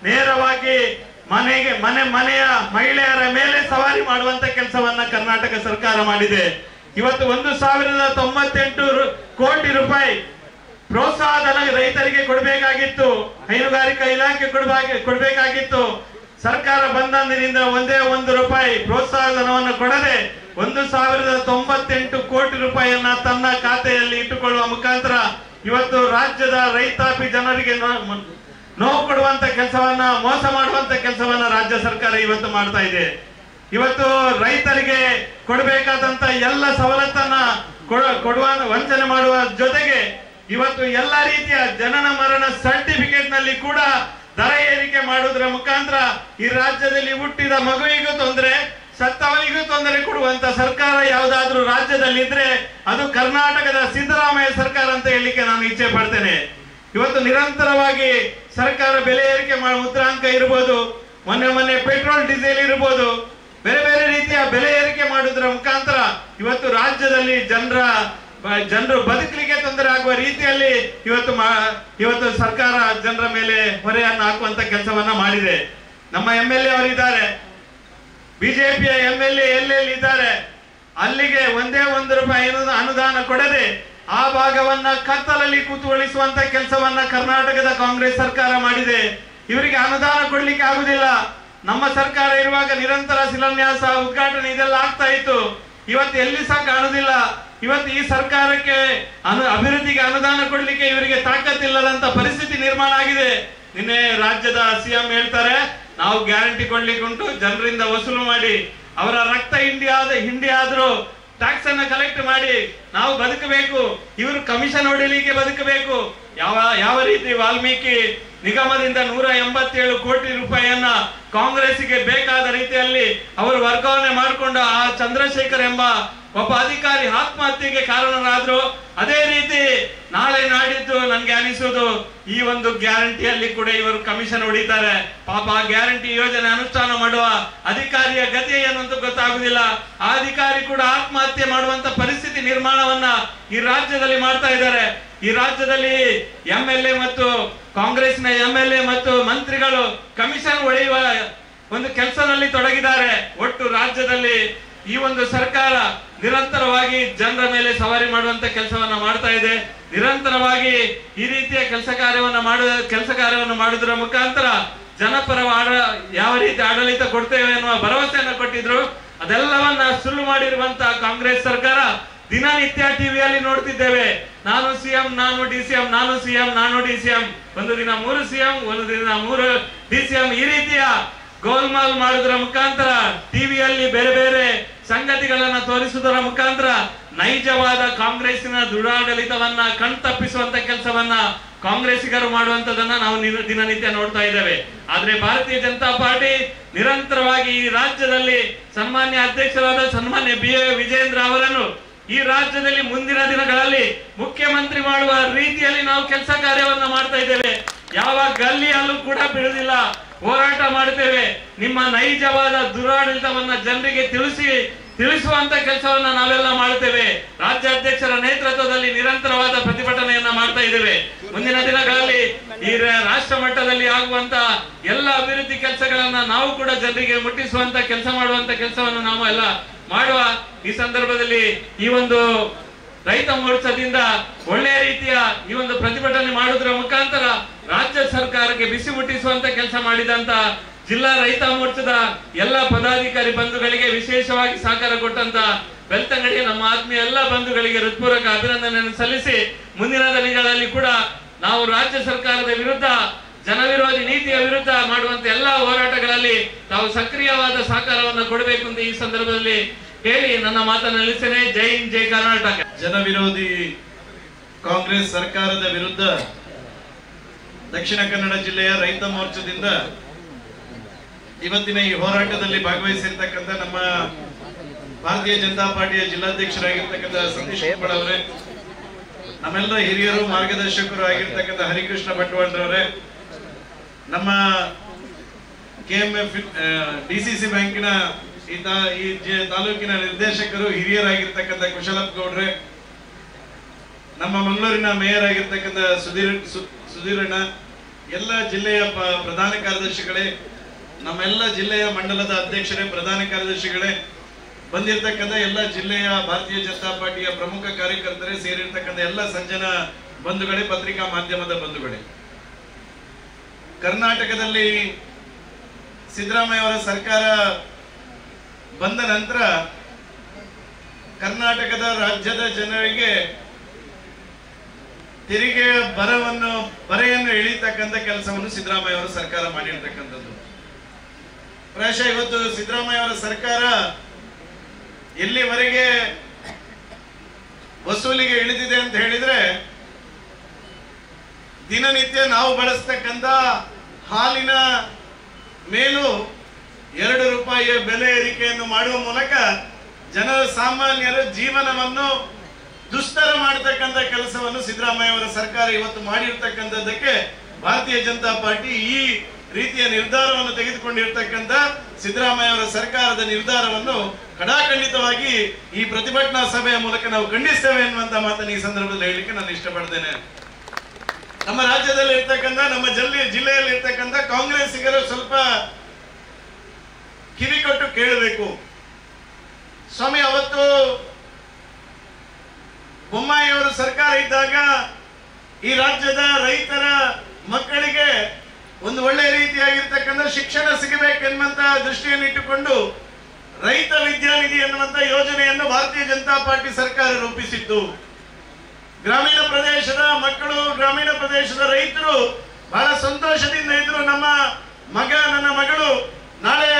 ನೇರವಾಗಿ ಮನೆಯ ಮಹಿಳೆಯರ ಮೇಲೆ ಸವಾರಿ ಮಾಡುವಂತ ಕೆಲಸವನ್ನ ಕರ್ನಾಟಕ ಸರ್ಕಾರ ಮಾಡಿದೆ. ಇವತ್ತು 1,098 ಕೋಟಿ ರೂಪಾಯಿ ಪ್ರೋತ್ಸಾಹಧನ ರೈತರಿಗೆ ಕೊಡಬೇಕಾಗಿತ್ತು, ಹೈನುಗಾರಿಕಾ ಇಲಾಖೆ ಕೊಡಬೇಕಾಗಿತ್ತು. ಸರ್ಕಾರ ಬಂದಂದಿನಿಂದ ಒಂದೇ ₹1 ಪ್ರೋತ್ಸಾಹಧನವನ್ನು ಕೊಡದೆ 1,098 ಕೋಟಿ ರೂಪಾಯಿಯನ್ನ ತನ್ನ ಖಾತೆಯಲ್ಲಿ ಇಟ್ಟುಕೊಳ್ಳುವ ಮುಖಾಂತರ ಇವತ್ತು ರಾಜ್ಯದ ರೈತಾಪಿ ಜನರಿಗೆ ನೋವು ಕೊಡುವಂತ ಕೆಲಸವನ್ನ, ಮೋಸ ಮಾಡುವಂತ ಕೆಲಸವನ್ನ ರಾಜ್ಯ ಸರ್ಕಾರ ಇವತ್ತು ಮಾಡ್ತಾ ಇದೆ. ಇವತ್ತು ರೈತರಿಗೆ ಕೊಡಬೇಕಾದಂತ ಎಲ್ಲ ಸವಲತ್ತನ್ನ ವಂಚನೆ ಮಾಡುವ ಜೊತೆಗೆ ಇವತ್ತು ಎಲ್ಲ ರೀತಿಯ ಜನನ ಮರಣ ಸರ್ಟಿಫಿಕೇಟ್ ನಲ್ಲಿ ಕೂಡ ದರ ಏರಿಕೆ ಮಾಡುವುದರ ಮುಖಾಂತರ ಈ ರಾಜ್ಯದಲ್ಲಿ ಹುಟ್ಟಿದ ಮಗುವಿಗೂ ತೊಂದರೆ, ಸತ್ತವನಿಗೂ ತೊಂದರೆ ಕೊಡುವಂತ ಸರ್ಕಾರ ಯಾವುದಾದ್ರೂ ರಾಜ್ಯದಲ್ಲಿ ಇದ್ರೆ ಅದು ಕರ್ನಾಟಕದ ಸಿದ್ದರಾಮಯ್ಯ ಸರ್ಕಾರ ಅಂತ ಹೇಳಲಿಕ್ಕೆ ನಾನು ಇಚ್ಛೆ ಪಡ್ತೇನೆ. ಇವತ್ತು ನಿರಂತರವಾಗಿ ಸರ್ಕಾರ ಬೆಲೆ ಏರಿಕೆ ಮುದ್ರಾಂಕ ಇರ್ಬೋದು, ಮೊನ್ನೆ ಪೆಟ್ರೋಲ್ ಡೀಸೆಲ್ ಇರ್ಬೋದು, ಬೇರೆ ಬೇರೆ ರೀತಿಯ ಬೆಲೆ ಏರಿಕೆ ಮಾಡುವುದರ ಮುಖಾಂತರ ಇವತ್ತು ರಾಜ್ಯದಲ್ಲಿ ಜನರು ಬದುಕಲಿಕ್ಕೆ ತೊಂದರೆ ಆಗುವ ರೀತಿಯಲ್ಲಿ ಇವತ್ತು ಸರ್ಕಾರ ಜನರ ಮೇಲೆ ಹೊರೆಯನ್ನು ಹಾಕುವಂತ ಕೆಲಸವನ್ನ ಮಾಡಿದೆ. ನಮ್ಮ MLA ಅವರಿದ್ದಾರೆ, ಬಿಜೆಪಿಯ MLA ಎಲ್ಲೆಲ್ಲಿ ಇದ್ದಾರೆ ಅಲ್ಲಿಗೆ ಒಂದೇ ₹1 ಅನುದಾನ ಕೊಡದೆ ಆ ಭಾಗವನ್ನ ಕತ್ತಲಲ್ಲಿ ಕೂತುಳಿಸುವಂತ ಕೆಲಸವನ್ನ ಕರ್ನಾಟಕದ ಕಾಂಗ್ರೆಸ್ ಸರ್ಕಾರ ಮಾಡಿದೆ. ಇವರಿಗೆ ಅನುದಾನ ಕೊಡ್ಲಿಕ್ಕೆ ಆಗುದಿಲ್ಲ. ನಮ್ಮ ಸರ್ಕಾರ ಇರುವಾಗ ನಿರಂತರ ಶಿಲಾನ್ಯಾಸ, ಉದ್ಘಾಟನೆ ಇದೆಲ್ಲ ಆಗ್ತಾ ಇತ್ತು. ಇವತ್ತು ಎಲ್ಲಿ ಸಹ ಕಾಣುದಿಲ್ಲ. ಇವತ್ತು ಈ ಸರ್ಕಾರಕ್ಕೆ ಅಭಿವೃದ್ಧಿಗೆ ಅನುದಾನ ಕೊಡ್ಲಿಕ್ಕೆ ಇವರಿಗೆ ತಾಕತ್ತಿಲ್ಲದಂತ ಪರಿಸ್ಥಿತಿ ನಿರ್ಮಾಣ ಆಗಿದೆ. ನಿನ್ನೆ ರಾಜ್ಯದ CM ಹೇಳ್ತಾರೆ, ನಾವು ಗ್ಯಾರಂಟಿ ಕೊಡ್ಲಿಕ್ಕೆ ಉಂಟು, ಜನರಿಂದ ವಸೂಲು ಮಾಡಿ, ಅವರ ರಕ್ತ ಹಿಂಡಿ ಆದ್ರೂ ಟ್ಯಾಕ್ಸ್ ಅನ್ನ ಕಲೆಕ್ಟ್ ಮಾಡಿ ನಾವು ಬದುಕಬೇಕು, ಇವರು ಕಮಿಷನ್ ಹೊಡಿಲಿಕ್ಕೆ ಬದುಕಬೇಕು. ಯಾವ ರೀತಿ ವಾಲ್ಮೀಕಿ ನಿಗಮದಿಂದ 187 ಕೋಟಿ ರೂಪಾಯಿಯನ್ನ ಕಾಂಗ್ರೆಸ್ಗೆ ಬೇಕಾದ ರೀತಿಯಲ್ಲಿ ಅವರು ವರ್ಗಾವಣೆ ಮಾಡಿಕೊಂಡು ಆ ಚಂದ್ರಶೇಖರ್ ಎಂಬ ಒಬ್ಬ ಅಧಿಕಾರಿ ಆತ್ಮಹತ್ಯೆಗೆ ಕಾರಣರಾದ್ರು. ಅದೇ ರೀತಿ ನಾಳೆ ನಾಡಿದ್ದು ನನ್ಗೆ ಅನಿಸುವುದು ಈ ಒಂದು ಗ್ಯಾರಂಟಿಯಲ್ಲಿ ಕೂಡ ಇವರು ಕಮಿಷನ್ ಹೊಡಿತಾರೆ. ಪಾಪ ಆ ಗ್ಯಾರಂಟಿ ಯೋಜನೆ ಅನುಷ್ಠಾನ ಮಾಡುವ ಅಧಿಕಾರಿಯ ಗತಿ ಏನು ಅಂತ ಗೊತ್ತಾಗುದಿಲ್ಲ. ಆ ಅಧಿಕಾರಿ ಕೂಡ ಆತ್ಮಹತ್ಯೆ ಮಾಡುವಂತ ಪರಿಸ್ಥಿತಿ ನಿರ್ಮಾಣವನ್ನ ಈ ರಾಜ್ಯದಲ್ಲಿ ಮಾಡ್ತಾ ಇದ್ದಾರೆ. ಈ ರಾಜ್ಯದಲ್ಲಿ MLA ಮತ್ತು ಕಾಂಗ್ರೆಸ್ನ MLA ಮತ್ತು ಮಂತ್ರಿಗಳು ಕಮಿಷನ್ ಹೊಡೆಯುವ ಒಂದು ಕೆಲಸದಲ್ಲಿ ತೊಡಗಿದ್ದಾರೆ. ಒಟ್ಟು ರಾಜ್ಯದಲ್ಲಿ ಈ ಒಂದು ಸರ್ಕಾರ ನಿರಂತರವಾಗಿ ಜನರ ಮೇಲೆ ಸವಾರಿ ಮಾಡುವಂತ ಕೆಲಸವನ್ನ ಮಾಡ್ತಾ ಇದೆ. ನಿರಂತರವಾಗಿ ಈ ರೀತಿಯ ಕೆಲಸ ಕಾರ್ಯವನ್ನು ಮಾಡುವುದರ ಮುಖಾಂತರ ಜನಪರ ಯಾವ ರೀತಿ ಆಡಳಿತ ಕೊಡ್ತೇವೆ ಎನ್ನುವ ಭರವಸೆಯನ್ನು ಕೊಟ್ಟಿದ್ರು. ಅದೆಲ್ಲವನ್ನ ಸುಳ್ಳು ಮಾಡಿರುವಂತ ಕಾಂಗ್ರೆಸ್ ಸರ್ಕಾರ ದಿನನಿತ್ಯ ಟಿವಿಯಲ್ಲಿ ನೋಡ್ತಿದ್ದೇವೆ. ನಾನು CM, ನಾನು DCM, ನಾನು CM, ನಾನು DCM, ಒಂದು ದಿನ 3 CM, ಒಂದು ದಿನ 3 DCM, ಈ ರೀತಿಯ ಗೋಲ್ಮಾಲ್ ಮಾಡುವುದರ ಮುಖಾಂತರ ಟಿವಿಯಲ್ಲಿ ಬೇರೆ ಬೇರೆ ಸಂಗತಿಗಳನ್ನ ತೋರಿಸುವುದರ ಮುಖಾಂತರ ನೈಜವಾದ ಕಾಂಗ್ರೆಸ್ಸಿನ ದುರಾಡಳಿತವನ್ನ ಕಣ್ತಪ್ಪಿಸುವಂತ ಕೆಲಸವನ್ನ ಕಾಂಗ್ರೆಸ್ಸಿಗರು ಮಾಡುವಂತದನ್ನ ನಾವು ದಿನನಿತ್ಯ ನೋಡ್ತಾ ಇದ್ದೇವೆ. ಆದ್ರೆ ಭಾರತೀಯ ಜನತಾ ಪಾರ್ಟಿ ನಿರಂತರವಾಗಿ ಈ ರಾಜ್ಯದಲ್ಲಿ ಸನ್ಮಾನ್ಯ ಅಧ್ಯಕ್ಷರಾದ ಸನ್ಮಾನ್ಯ BA ವಿಜೇಂದ್ರ ಅವರನ್ನು ಈ ರಾಜ್ಯದಲ್ಲಿ ಮುಂದಿನ ದಿನಗಳಲ್ಲಿ ಮುಖ್ಯಮಂತ್ರಿ ಮಾಡುವ ರೀತಿಯಲ್ಲಿ ನಾವು ಕೆಲಸ ಕಾರ್ಯವನ್ನ ಮಾಡ್ತಾ ಇದ್ದೇವೆ. ಯಾವ ಗಲ್ಲಿಯಲ್ಲೂ ಕೂಡ ಬಿಡುವುದಿಲ್ಲ, ಹೋರಾಟ ಮಾಡುತ್ತೇವೆ. ನಿಮ್ಮ ನೈಜವಾದ ದುರಾಡಳಿತವನ್ನ ಜನರಿಗೆ ತಿಳಿಸುವಂತ ಕೆಲಸವನ್ನ ನಾವೆಲ್ಲ ಮಾಡುತ್ತೇವೆ. ರಾಜ್ಯಾಧ್ಯಕ್ಷರ ನೇತೃತ್ವದಲ್ಲಿ ನಿರಂತರವಾದ ಪ್ರತಿಭಟನೆಯನ್ನ ಮಾಡ್ತಾ ಇದ್ದೇವೆ. ಮುಂದಿನ ದಿನಗಳಲ್ಲಿ ಈ ರಾಷ್ಟ್ರ ಮಟ್ಟದಲ್ಲಿ ಆಗುವಂತ ಎಲ್ಲ ಅಭಿವೃದ್ಧಿ ಕೆಲಸಗಳನ್ನ ನಾವು ಕೂಡ ಜನರಿಗೆ ಮುಟ್ಟಿಸುವಂತ ಕೆಲಸ ಮಾಡುವಂತ ಕೆಲಸವನ್ನು ನಾವು ಎಲ್ಲ ಮಾಡುವ. ಈ ಸಂದರ್ಭದಲ್ಲಿ ಈ ಒಂದು ರೈತ ಮೋರ್ಚಾದಿಂದ ಒಳ್ಳೆಯ ರೀತಿಯ ಈ ಒಂದು ಪ್ರತಿಭಟನೆ ಮಾಡುವುದರ ಮುಖಾಂತರ ರಾಜ್ಯ ಸರ್ಕಾರಕ್ಕೆ ಬಿಸಿ ಮುಟ್ಟಿಸುವಂತ ಕೆಲಸ ಮಾಡಿದಂತ ಜಿಲ್ಲಾ ರೈತ ಮೋರ್ಚಾದ ಎಲ್ಲ ಪದಾಧಿಕಾರಿ ಬಂಧುಗಳಿಗೆ, ವಿಶೇಷವಾಗಿ ಸಹಕಾರ ಕೊಟ್ಟಂತ ಬೆಳ್ತಂಗಡಿಯ ನಮ್ಮ ಆತ್ಮೀಯ ಎಲ್ಲ ಬಂಧುಗಳಿಗೆ ಹೃತ್ಪೂರ್ವಕ ಅಭಿನಂದನೆಯನ್ನು ಸಲ್ಲಿಸಿ, ಮುಂದಿನ ದಿನಗಳಲ್ಲಿ ಕೂಡ ನಾವು ರಾಜ್ಯ ಸರ್ಕಾರದ ವಿರುದ್ಧ, ಜನವಿರೋಧಿ ನೀತಿಯ ವಿರುದ್ಧ ಮಾಡುವಂತ ಎಲ್ಲಾ ಹೋರಾಟಗಳಲ್ಲಿ ತಾವು ಸಕ್ರಿಯವಾದ ಸಹಕಾರವನ್ನು ಕೊಡಬೇಕು ಅಂತ ಈ ಸಂದರ್ಭದಲ್ಲಿ ಹೇಳಿ ನನ್ನ ಮಾತನ್ನು ನಿಲ್ಲಿಸ್ತೇನೆ. ಜೈ ಹಿಂದ್, ಜೈ ಕರ್ನಾಟಕ. ಜನವಿರೋಧಿ ಕಾಂಗ್ರೆಸ್ ಸರ್ಕಾರದ ವಿರುದ್ಧ ದಕ್ಷಿಣ ಕನ್ನಡ ಜಿಲ್ಲೆಯ ರೈತ ಮೋರ್ಚಾದಿಂದ ಇವತ್ತಿನ ಈ ಹೋರಾಟದಲ್ಲಿ ಭಾಗವಹಿಸಿರ್ತಕ್ಕಂಥ ನಮ್ಮ ಭಾರತೀಯ ಜನತಾ ಪಾರ್ಟಿಯ ಜಿಲ್ಲಾಧ್ಯಕ್ಷರಾಗಿರ್ತಕ್ಕಂಥ ಸತೀಶ್ ಕುಂಬಳ ಅವರೇ, ನಮ್ಮೆಲ್ಲರ ಹಿರಿಯರು ಮಾರ್ಗದರ್ಶಕರು ಆಗಿರ್ತಕ್ಕಂಥ ಹರಿಕೃಷ್ಣ ಭಟ್ವಾಳ್ರವರೇ, ನಮ್ಮ KMF DCC ಬ್ಯಾಂಕಿನ ಈ ತಾಲೂಕಿನ ನಿರ್ದೇಶಕರು ಹಿರಿಯರಾಗಿರ್ತಕ್ಕಂಥ ಕುಶಲಪ್ಪ ಗೌಡ್ರೆ, ನಮ್ಮ ಮಂಗಳೂರಿನ ಮೇಯರ್ ಆಗಿರ್ತಕ್ಕಂಥ ಸುಧೀರಣ್ಣ, ಎಲ್ಲ ಜಿಲ್ಲೆಯ ಪ್ರಧಾನ ಕಾರ್ಯದರ್ಶಿಗಳೇ, ನಮ್ಮೆಲ್ಲ ಜಿಲ್ಲೆಯ ಮಂಡಲದ ಅಧ್ಯಕ್ಷರೇ, ಪ್ರಧಾನ ಕಾರ್ಯದರ್ಶಿಗಳೇ, ಬಂದಿರತಕ್ಕಂಥ ಎಲ್ಲ ಜಿಲ್ಲೆಯ ಭಾರತೀಯ ಜನತಾ ಪಾರ್ಟಿಯ ಪ್ರಮುಖ ಕಾರ್ಯಕರ್ತರೇ, ಸೇರಿರ್ತಕ್ಕಂಥ ಎಲ್ಲ ಸಂಜನ ಬಂಧುಗಳೇ, ಪತ್ರಿಕಾ ಮಾಧ್ಯಮದ ಬಂಧುಗಳೇ, ಕರ್ನಾಟಕದಲ್ಲಿ ಸಿದ್ದರಾಮಯ್ಯ ಅವರ ಸರ್ಕಾರ ಬಂದ ನಂತರ ಕರ್ನಾಟಕದ ರಾಜ್ಯದ ಜನರಿಗೆ ತೆರಿಗೆಯ ಬರೆಯನ್ನು ಇಳಿತಕ್ಕಂಥ ಕೆಲಸವನ್ನು ಸಿದ್ದರಾಮಯ್ಯ ಅವರ ಸರ್ಕಾರ ಮಾಡಿರ್ತಕ್ಕಂಥದ್ದು. ಪ್ರಾಯಶಃ ಇವತ್ತು ಸಿದ್ದರಾಮಯ್ಯ ಅವರ ಸರ್ಕಾರ ಎಲ್ಲಿವರೆಗೆ ವಸೂಲಿಗೆ ಇಳಿದಿದೆ ಅಂತ ಹೇಳಿದ್ರೆ, ದಿನನಿತ್ಯ ನಾವು ಬಳಸ್ತಕ್ಕಂಥ ಹಾಲಿನ ಮೇಲೂ 2 ರೂಪಾಯಿಯ ಬೆಲೆ ಏರಿಕೆಯನ್ನು ಮಾಡುವ ಮೂಲಕ ಜನರ ಸಾಮಾನ್ಯರ ಜೀವನವನ್ನು ದುಸ್ತರ ಮಾಡತಕ್ಕಂಥ ಕೆಲಸವನ್ನು ಸಿದ್ದರಾಮಯ್ಯ ಅವರ ಸರ್ಕಾರ ಇವತ್ತು ಮಾಡಿರ್ತಕ್ಕಂಥದ್ದಕ್ಕೆ ಭಾರತೀಯ ಜನತಾ ಪಾರ್ಟಿ ಈ ರೀತಿಯ ನಿರ್ಧಾರವನ್ನು ತೆಗೆದುಕೊಂಡಿರ್ತಕ್ಕಂಥ ಸಿದ್ದರಾಮಯ್ಯ ಅವರ ಸರ್ಕಾರದ ನಿರ್ಧಾರವನ್ನು ಖಡಾಖಂಡಿತವಾಗಿ ಈ ಪ್ರತಿಭಟನಾ ಸಭೆಯ ಮೂಲಕ ನಾವು ಖಂಡಿಸ್ತೇವೆ ಎನ್ನುವಂತ ಮಾತನ್ನು ಈ ಸಂದರ್ಭದಲ್ಲಿ ಹೇಳಲಿಕ್ಕೆ ನಾನು ಇಷ್ಟಪಡ್ತೇನೆ. ನಮ್ಮ ರಾಜ್ಯದಲ್ಲಿ ಇರ್ತಕ್ಕಂಥ ನಮ್ಮ ಜಿಲ್ಲೆಯಲ್ಲಿ ಇರ್ತಕ್ಕಂಥ ಕಾಂಗ್ರೆಸ್ಸಿಗರು ಸ್ವಲ್ಪ ಕಿವಿ ಕೊಟ್ಟು ಕೇಳಬೇಕು. ಸ್ವಾಮಿ, ಅವತ್ತು ಬೊಮ್ಮಾಯಿ ಅವರು ಸರ್ಕಾರ ಇದ್ದಾಗ ಈ ರಾಜ್ಯದ ರೈತರ ಮಕ್ಕಳಿಗೆ ಒಂದು ಒಳ್ಳೆ ರೀತಿಯಾಗಿರ್ತಕ್ಕಂಥ ಶಿಕ್ಷಣ ಸಿಗಬೇಕೆನ್ನುವಂತ ದೃಷ್ಟಿಯನ್ನು ಇಟ್ಟುಕೊಂಡು ರೈತ ವಿದ್ಯಾನಿಧಿ ಎನ್ನುವಂತ ಯೋಜನೆಯನ್ನು ಭಾರತೀಯ ಜನತಾ ಪಾರ್ಟಿ ಸರ್ಕಾರ ರೂಪಿಸಿತ್ತು. ಗ್ರಾಮೀಣ ಪ್ರದೇಶದ ಮಕ್ಕಳು, ಗ್ರಾಮೀಣ ಪ್ರದೇಶದ ರೈತರು ಬಹಳ ಸಂತೋಷದಿಂದ ಇದ್ರು. ನನ್ನ ಮಗಳು ನಾಳೆ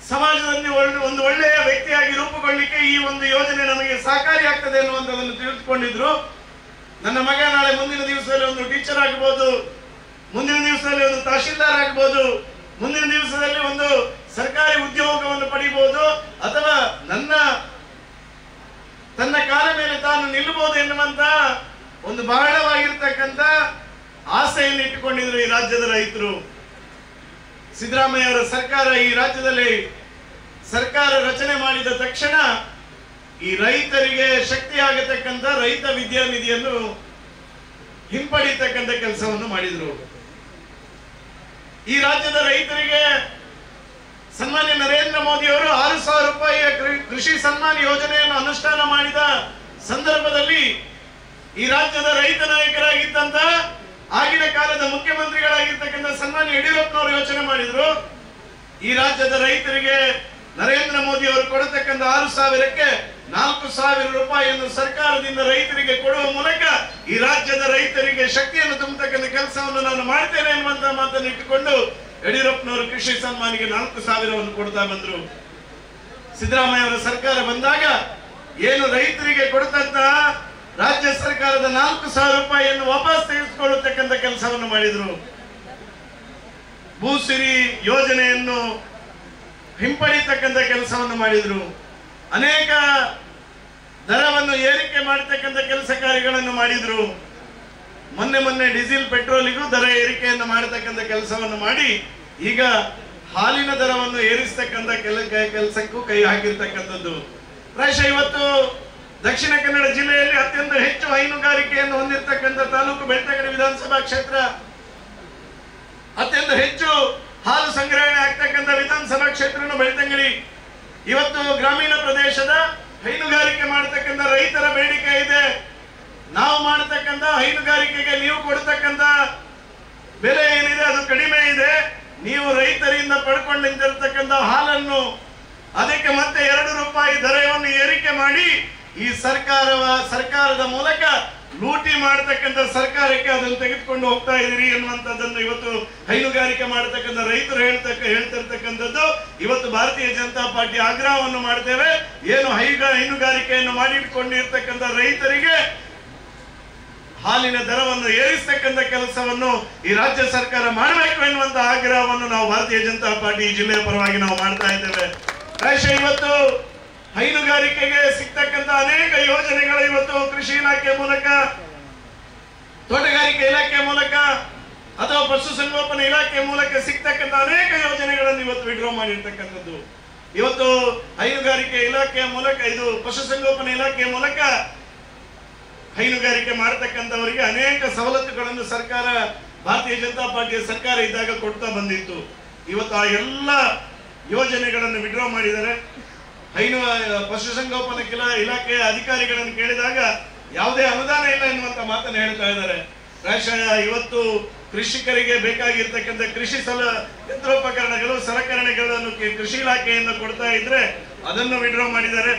ಸಮಾಜದಲ್ಲಿ ಒಂದು ಒಳ್ಳೆಯ ವ್ಯಕ್ತಿಯಾಗಿ ರೂಪುಗೊಳ್ಳಲಿಕ್ಕೆ ಈ ಒಂದು ಯೋಜನೆ ನಮಗೆ ಸಹಕಾರಿಯಾಗ್ತದೆ ಎನ್ನುವಂಥದ್ದನ್ನು ತಿಳಿದುಕೊಂಡಿದ್ರು. ನನ್ನ ಮಗ ನಾಳೆ ಮುಂದಿನ ದಿವಸದಲ್ಲಿ ಒಂದು ಟೀಚರ್ ಆಗ್ಬೋದು, ಮುಂದಿನ ದಿವಸದಲ್ಲಿ ಒಂದು ತಹಶೀಲ್ದಾರ್ ಆಗ್ಬೋದು, ಮುಂದಿನ ದಿವಸದಲ್ಲಿ ಒಂದು ಸರ್ಕಾರಿ ಉದ್ಯೋಗವನ್ನು ಪಡಿಬಹುದು, ಅಥವಾ ತನ್ನ ಕಾಲ ಮೇಲೆ ತಾನು ನಿಲ್ಲಬಹುದು ಎನ್ನುವಂತ ಒಂದು ಬಹಳವಾಗಿರ್ತಕ್ಕಂಥ ಆಸೆಯನ್ನು ಇಟ್ಟುಕೊಂಡಿದ್ರು ಈ ರಾಜ್ಯದ ರೈತರು. ಸಿದ್ದರಾಮಯ್ಯ ಅವರ ಸರ್ಕಾರ ಈ ರಾಜ್ಯದಲ್ಲಿ ಸರ್ಕಾರ ರಚನೆ ಮಾಡಿದ ತಕ್ಷಣ ಈ ರೈತರಿಗೆ ಶಕ್ತಿಯಾಗತಕ್ಕಂಥ ರೈತ ವಿದ್ಯಾನಿಧಿಯನ್ನು ಹಿಂಪಡಿತಕ್ಕಂಥ ಕೆಲಸವನ್ನು ಮಾಡಿದ್ರು. ಈ ರಾಜ್ಯದ ರೈತರಿಗೆ ಸನ್ಮಾನ್ಯ ನರೇಂದ್ರ ಮೋದಿ ಅವರು 6,000 ರೂಪಾಯಿಯ ಕೃಷಿ ಸನ್ಮಾನ ಯೋಜನೆಯನ್ನು ಅನುಷ್ಠಾನ ಮಾಡಿದ ಸಂದರ್ಭದಲ್ಲಿ ಈ ರಾಜ್ಯದ ರೈತ ನಾಯಕರಾಗಿದ್ದಂತ ಆಗಿನ ಕಾಲದ ಮುಖ್ಯಮಂತ್ರಿಗಳಾಗಿರ್ತಕ್ಕಂಥ ಸನ್ಮಾನ್ಯ ಯಡಿಯೂರಪ್ಪನವರು ಯೋಚನೆ ಮಾಡಿದ್ರು. ಈ ರಾಜ್ಯದ ರೈತರಿಗೆ ನರೇಂದ್ರ ಮೋದಿ ಅವರು ಕೊಡತಕ್ಕಂಥ 6,000ಕ್ಕೆ 4,000 ರೂಪಾಯಿಯನ್ನು ಸರ್ಕಾರದಿಂದ ರೈತರಿಗೆ ಕೊಡುವ ಮೂಲಕ ಈ ರಾಜ್ಯದ ರೈತರಿಗೆ ಶಕ್ತಿಯನ್ನು ತುಂಬತಕ್ಕಂಥ ಕೆಲಸವನ್ನು ನಾನು ಮಾಡ್ತೇನೆ ಎನ್ನುವಂತ ಮಾತನ್ನು ಇಟ್ಟುಕೊಂಡು ಯಡಿಯೂರಪ್ಪನವರು ಕೃಷಿ ಸನ್ಮಾನಿಗೆ 4,000ವನ್ನು ಕೊಡ್ತಾ ಬಂದ್ರು. ಸಿದ್ದರಾಮಯ್ಯ ಅವರ ಸರ್ಕಾರ ಬಂದಾಗ ಏನು ರೈತರಿಗೆ ಕೊಡ್ತಂತ ರಾಜ್ಯ ಸರ್ಕಾರದ 4,000 ರೂಪಾಯಿಯನ್ನು ವಾಪಸ್ ತೆಗೆದುಕೊಳ್ಳತಕ್ಕಂಥ ಕೆಲಸವನ್ನು ಮಾಡಿದ್ರು. ಭೂಸಿರಿ ಯೋಜನೆಯನ್ನು ಹಿಂಪಡಿತಕ್ಕಂಥ ಕೆಲಸವನ್ನು ಮಾಡಿದ್ರು. ಅನೇಕ ದರವನ್ನು ಏರಿಕೆ ಮಾಡತಕ್ಕಂಥ ಕೆಲಸ ಕಾರ್ಯಗಳನ್ನು ಮಾಡಿದ್ರು. ಮೊನ್ನೆ ಡೀಸೆಲ್ ಪೆಟ್ರೋಲಿಗೂ ದರ ಏರಿಕೆಯನ್ನು ಮಾಡತಕ್ಕಂಥ ಕೆಲಸವನ್ನು ಮಾಡಿ ಈಗ ಹಾಲಿನ ದರವನ್ನು ಏರಿಸತಕ್ಕಂಥ ಕೆಲಸಕ್ಕೂ ಕೈ ಹಾಕಿರ್ತಕ್ಕಂಥದ್ದು. ಪ್ರಾಯಶಃ ಇವತ್ತು ದಕ್ಷಿಣ ಕನ್ನಡ ಜಿಲ್ಲೆಯಲ್ಲಿ ಅತ್ಯಂತ ಹೆಚ್ಚು ಹೈನುಗಾರಿಕೆಯನ್ನು ಹೊಂದಿರತಕ್ಕಂಥ ತಾಲೂಕು ಬೆಳ್ತಂಗಡಿ ವಿಧಾನಸಭಾ ಕ್ಷೇತ್ರ, ಅತ್ಯಂತ ಹೆಚ್ಚು ಹಾಲು ಸಂಗ್ರಹಣೆ ಆಗ್ತಕ್ಕಂಥ ವಿಧಾನಸಭಾ ಕ್ಷೇತ್ರನು ಬೆಳ್ತಂಗಡಿ. ಇವತ್ತು ಗ್ರಾಮೀಣ ಪ್ರದೇಶದ ಹೈನುಗಾರಿಕೆ ಮಾಡತಕ್ಕಂಥ ರೈತರ ಬೇಡಿಕೆ ಇದೆ. ನಾವು ಮಾಡತಕ್ಕಂಥ ಹೈನುಗಾರಿಕೆಗೆ ನೀವು ಕೊಡತಕ್ಕಂಥ ಬೆಲೆ ಏನಿದೆ ಅದು ಕಡಿಮೆ ಇದೆ. ನೀವು ರೈತರಿಂದ ಪಡ್ಕೊಂಡಿರ್ತಕ್ಕಂಥ ಹಾಲನ್ನು ಅದಕ್ಕೆ ಮತ್ತೆ 2 ರೂಪಾಯಿ ದರವನ್ನು ಏರಿಕೆ ಮಾಡಿ ಈ ಸರ್ಕಾರದ ಮೂಲಕ ಲೂಟಿ ಮಾಡತಕ್ಕಂಥ ಸರ್ಕಾರಕ್ಕೆ ಅದನ್ನು ತೆಗೆದುಕೊಂಡು ಹೋಗ್ತಾ ಇದೀರಿ ಎನ್ನುವಂಥದ್ದನ್ನು ಇವತ್ತು ಹೈನುಗಾರಿಕೆ ಮಾಡತಕ್ಕಂಥ ರೈತರು ಹೇಳ್ತಿರ್ತಕ್ಕಂಥದ್ದು. ಇವತ್ತು ಭಾರತೀಯ ಜನತಾ ಪಾರ್ಟಿ ಆಗ್ರಹವನ್ನು ಮಾಡ್ತೇವೆ. ಏನು ಹೈನುಗಾರಿಕೆಯನ್ನು ಮಾಡಿಕೊಂಡಿರ್ತಕ್ಕಂಥ ರೈತರಿಗೆ ಹಾಲಿನ ದರವನ್ನು ಏರಿಸತಕ್ಕಂಥ ಕೆಲಸವನ್ನು ಈ ರಾಜ್ಯ ಸರ್ಕಾರ ಮಾಡಬೇಕು ಎನ್ನುವಂತ ಆಗ್ರಹವನ್ನು ನಾವು ಭಾರತೀಯ ಜನತಾ ಪಾರ್ಟಿ ಜಿಲ್ಲೆಯ ಪರವಾಗಿ ನಾವು ಮಾಡ್ತಾ ಇದ್ದೇವೆ. ಪ್ರಾಯಶಃ ಇವತ್ತು ಹೈನುಗಾರಿಕೆಗೆ ಸಿಗ್ತಕ್ಕಂಥ ಅನೇಕ ಯೋಜನೆಗಳು ಇವತ್ತು ಕೃಷಿ ಇಲಾಖೆ ಮೂಲಕ, ತೋಟಗಾರಿಕೆ ಇಲಾಖೆ ಮೂಲಕ ಅಥವಾ ಪಶುಸಂಗೋಪನಾ ಇಲಾಖೆ ಮೂಲಕ ಸಿಗ್ತಕ್ಕಂಥ ಅನೇಕ ಯೋಜನೆಗಳನ್ನು ಇವತ್ತು ವಿಡ್ರಾ ಮಾಡಿರ್ತಕ್ಕಂಥದ್ದು. ಇವತ್ತು ಹೈನುಗಾರಿಕೆ ಇಲಾಖೆಯ ಮೂಲಕ, ಇದು ಪಶುಸಂಗೋಪನಾ ಇಲಾಖೆಯ ಮೂಲಕ ಹೈನುಗಾರಿಕೆ ಮಾಡತಕ್ಕಂಥವರಿಗೆ ಅನೇಕ ಸವಲತ್ತುಗಳನ್ನು ಸರ್ಕಾರ, ಭಾರತೀಯ ಜನತಾ ಪಾರ್ಟಿಯ ಸರ್ಕಾರ ಇದ್ದಾಗ ಕೊಡ್ತಾ ಬಂದಿತ್ತು. ಇವತ್ತು ಆ ಎಲ್ಲ ಯೋಜನೆಗಳನ್ನು ವಿಡ್ರಾ ಮಾಡಿದ್ದಾರೆ. ಪಶುಸಂಗೋಪನಾ ಇಲಾಖೆಯ ಅಧಿಕಾರಿಗಳನ್ನು ಕೇಳಿದಾಗ ಯಾವುದೇ ಅನುದಾನ ಇಲ್ಲ ಎನ್ನುವಂತ ಮಾತನ್ನು ಹೇಳ್ತಾ ಇದ್ದಾರೆ. ಪ್ರಾಯಶಃ ಇವತ್ತು ಕೃಷಿಕರಿಗೆ ಬೇಕಾಗಿರ್ತಕ್ಕಂಥ ಕೃಷಿ ಯಂತ್ರೋಪಕರಣಗಳು, ಸಲಕರಣೆಗಳನ್ನು ಕೃಷಿ ಇಲಾಖೆಯಿಂದ ಕೊಡ್ತಾ ಇದ್ರೆ ಅದನ್ನು ವಿಡ್ರಾ ಮಾಡಿದ್ದಾರೆ.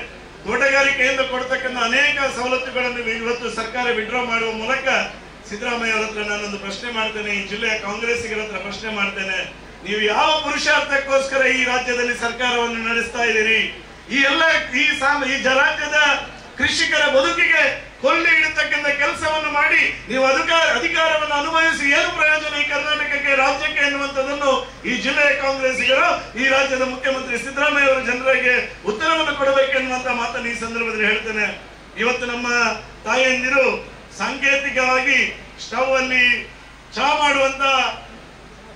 ತೋಟಗಾರಿಕೆಯಿಂದ ಕೊಡ್ತಕ್ಕಂಥ ಅನೇಕ ಸವಲತ್ತುಗಳನ್ನು ಇವತ್ತು ಸರ್ಕಾರ ವಿಡ್ರಾ ಮಾಡುವ ಮೂಲಕ ಸಿದ್ದರಾಮಯ್ಯ ಅವರ ಹತ್ರ ನಾನೊಂದು ಪ್ರಶ್ನೆ ಮಾಡ್ತೇನೆ, ಈ ಜಿಲ್ಲೆಯ ಕಾಂಗ್ರೆಸ್ಸಿಗರ ಹತ್ರ ಪ್ರಶ್ನೆ ಮಾಡ್ತೇನೆ, ನೀವು ಯಾವ ಪುರುಷಾರ್ಥಕ್ಕೋಸ್ಕರ ಈ ರಾಜ್ಯದಲ್ಲಿ ಸರ್ಕಾರವನ್ನು ನಡೆಸ್ತಾ ಇದ್ದೀರಿ? ಈ ರಾಜ್ಯದ ಕೃಷಿಕರ ಬದುಕಿಗೆ ಕೊಳ್ಳಿ ಇಡತಕ್ಕಂಥ ಕೆಲಸವನ್ನು ಮಾಡಿ ನೀವು ಅಧಿಕಾರವನ್ನು ಸುಖವನ್ನು ಅನುಭವಿಸಿ ಏನು ಪ್ರಯೋಜನ ಈ ಕರ್ನಾಟಕಕ್ಕೆ, ರಾಜ್ಯಕ್ಕೆ ಎನ್ನುವಂಥದ್ದನ್ನು ಈ ಜಿಲ್ಲೆಯ ಕಾಂಗ್ರೆಸ್ಸಿಗರು, ಈ ರಾಜ್ಯದ ಮುಖ್ಯಮಂತ್ರಿ ಸಿದ್ದರಾಮಯ್ಯ ಅವರ ಜನರಿಗೆ ಉತ್ತರವನ್ನು ಕೊಡಬೇಕೆನ್ನುವಂತ ಮಾತನ್ನು ಈ ಸಂದರ್ಭದಲ್ಲಿ ಹೇಳ್ತೇನೆ. ಇವತ್ತು ನಮ್ಮ ತಾಯಂದಿರು ಸಾಂಕೇತಿಕವಾಗಿ ಸ್ಟವ್ ಅಲ್ಲಿ ಚಹಾ ಮಾಡುವಂತ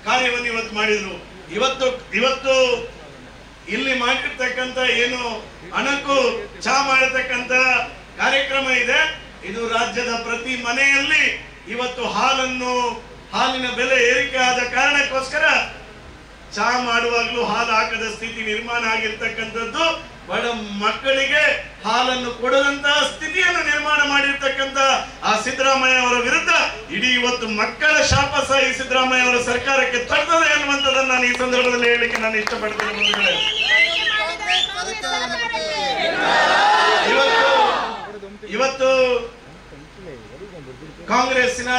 ಕಾರ್ಯವನ್ನು ಇವತ್ತು ಮಾಡಿದ್ರು. ಇವತ್ತು ಇಲ್ಲಿ ಮಾಡಿರ್ತಕ್ಕಂಥ ಏನು ಅಣಕು ಚಹಾ ಮಾಡತಕ್ಕಂತ ಕಾರ್ಯಕ್ರಮ ಇದೆ, ಇದು ರಾಜ್ಯದ ಪ್ರತಿ ಮನೆಯಲ್ಲಿ ಇವತ್ತು ಹಾಲಿನ ಬೆಲೆ ಏರಿಕೆ ಆದ ಕಾರಣಕ್ಕೋಸ್ಕರ ಚಹಾ ಮಾಡುವಾಗಲೂ ಹಾಲು ಹಾಕದ ಸ್ಥಿತಿ ನಿರ್ಮಾಣ ಆಗಿರ್ತಕ್ಕಂಥದ್ದು, ಬಡ ಮಕ್ಕಳಿಗೆ ಹಾಲನ್ನು ಕೊಡದಂತಹ ಸ್ಥಿತಿಯನ್ನು ನಿರ್ಮಾಣ ಮಾಡಿರ್ತಕ್ಕಂಥ ಆ ಸಿದ್ದರಾಮಯ್ಯ ಅವರ ವಿರುದ್ಧ ಇಡೀ ಇವತ್ತು ಮಕ್ಕಳ ಶಾಪ ಸಹ ಈ ಸಿದ್ದರಾಮಯ್ಯ ಅವರ ಸರ್ಕಾರಕ್ಕೆ ತರ್ತದೆ ಅನ್ನುವಂಥದ್ದನ್ನು ನಾನು ಈ ಸಂದರ್ಭದಲ್ಲಿ ಹೇಳಲಿಕ್ಕೆ ನಾನು ಇಷ್ಟಪಡ್ತೇನೆ. ಇವತ್ತು ಕಾಂಗ್ರೆಸ್ಸಿನ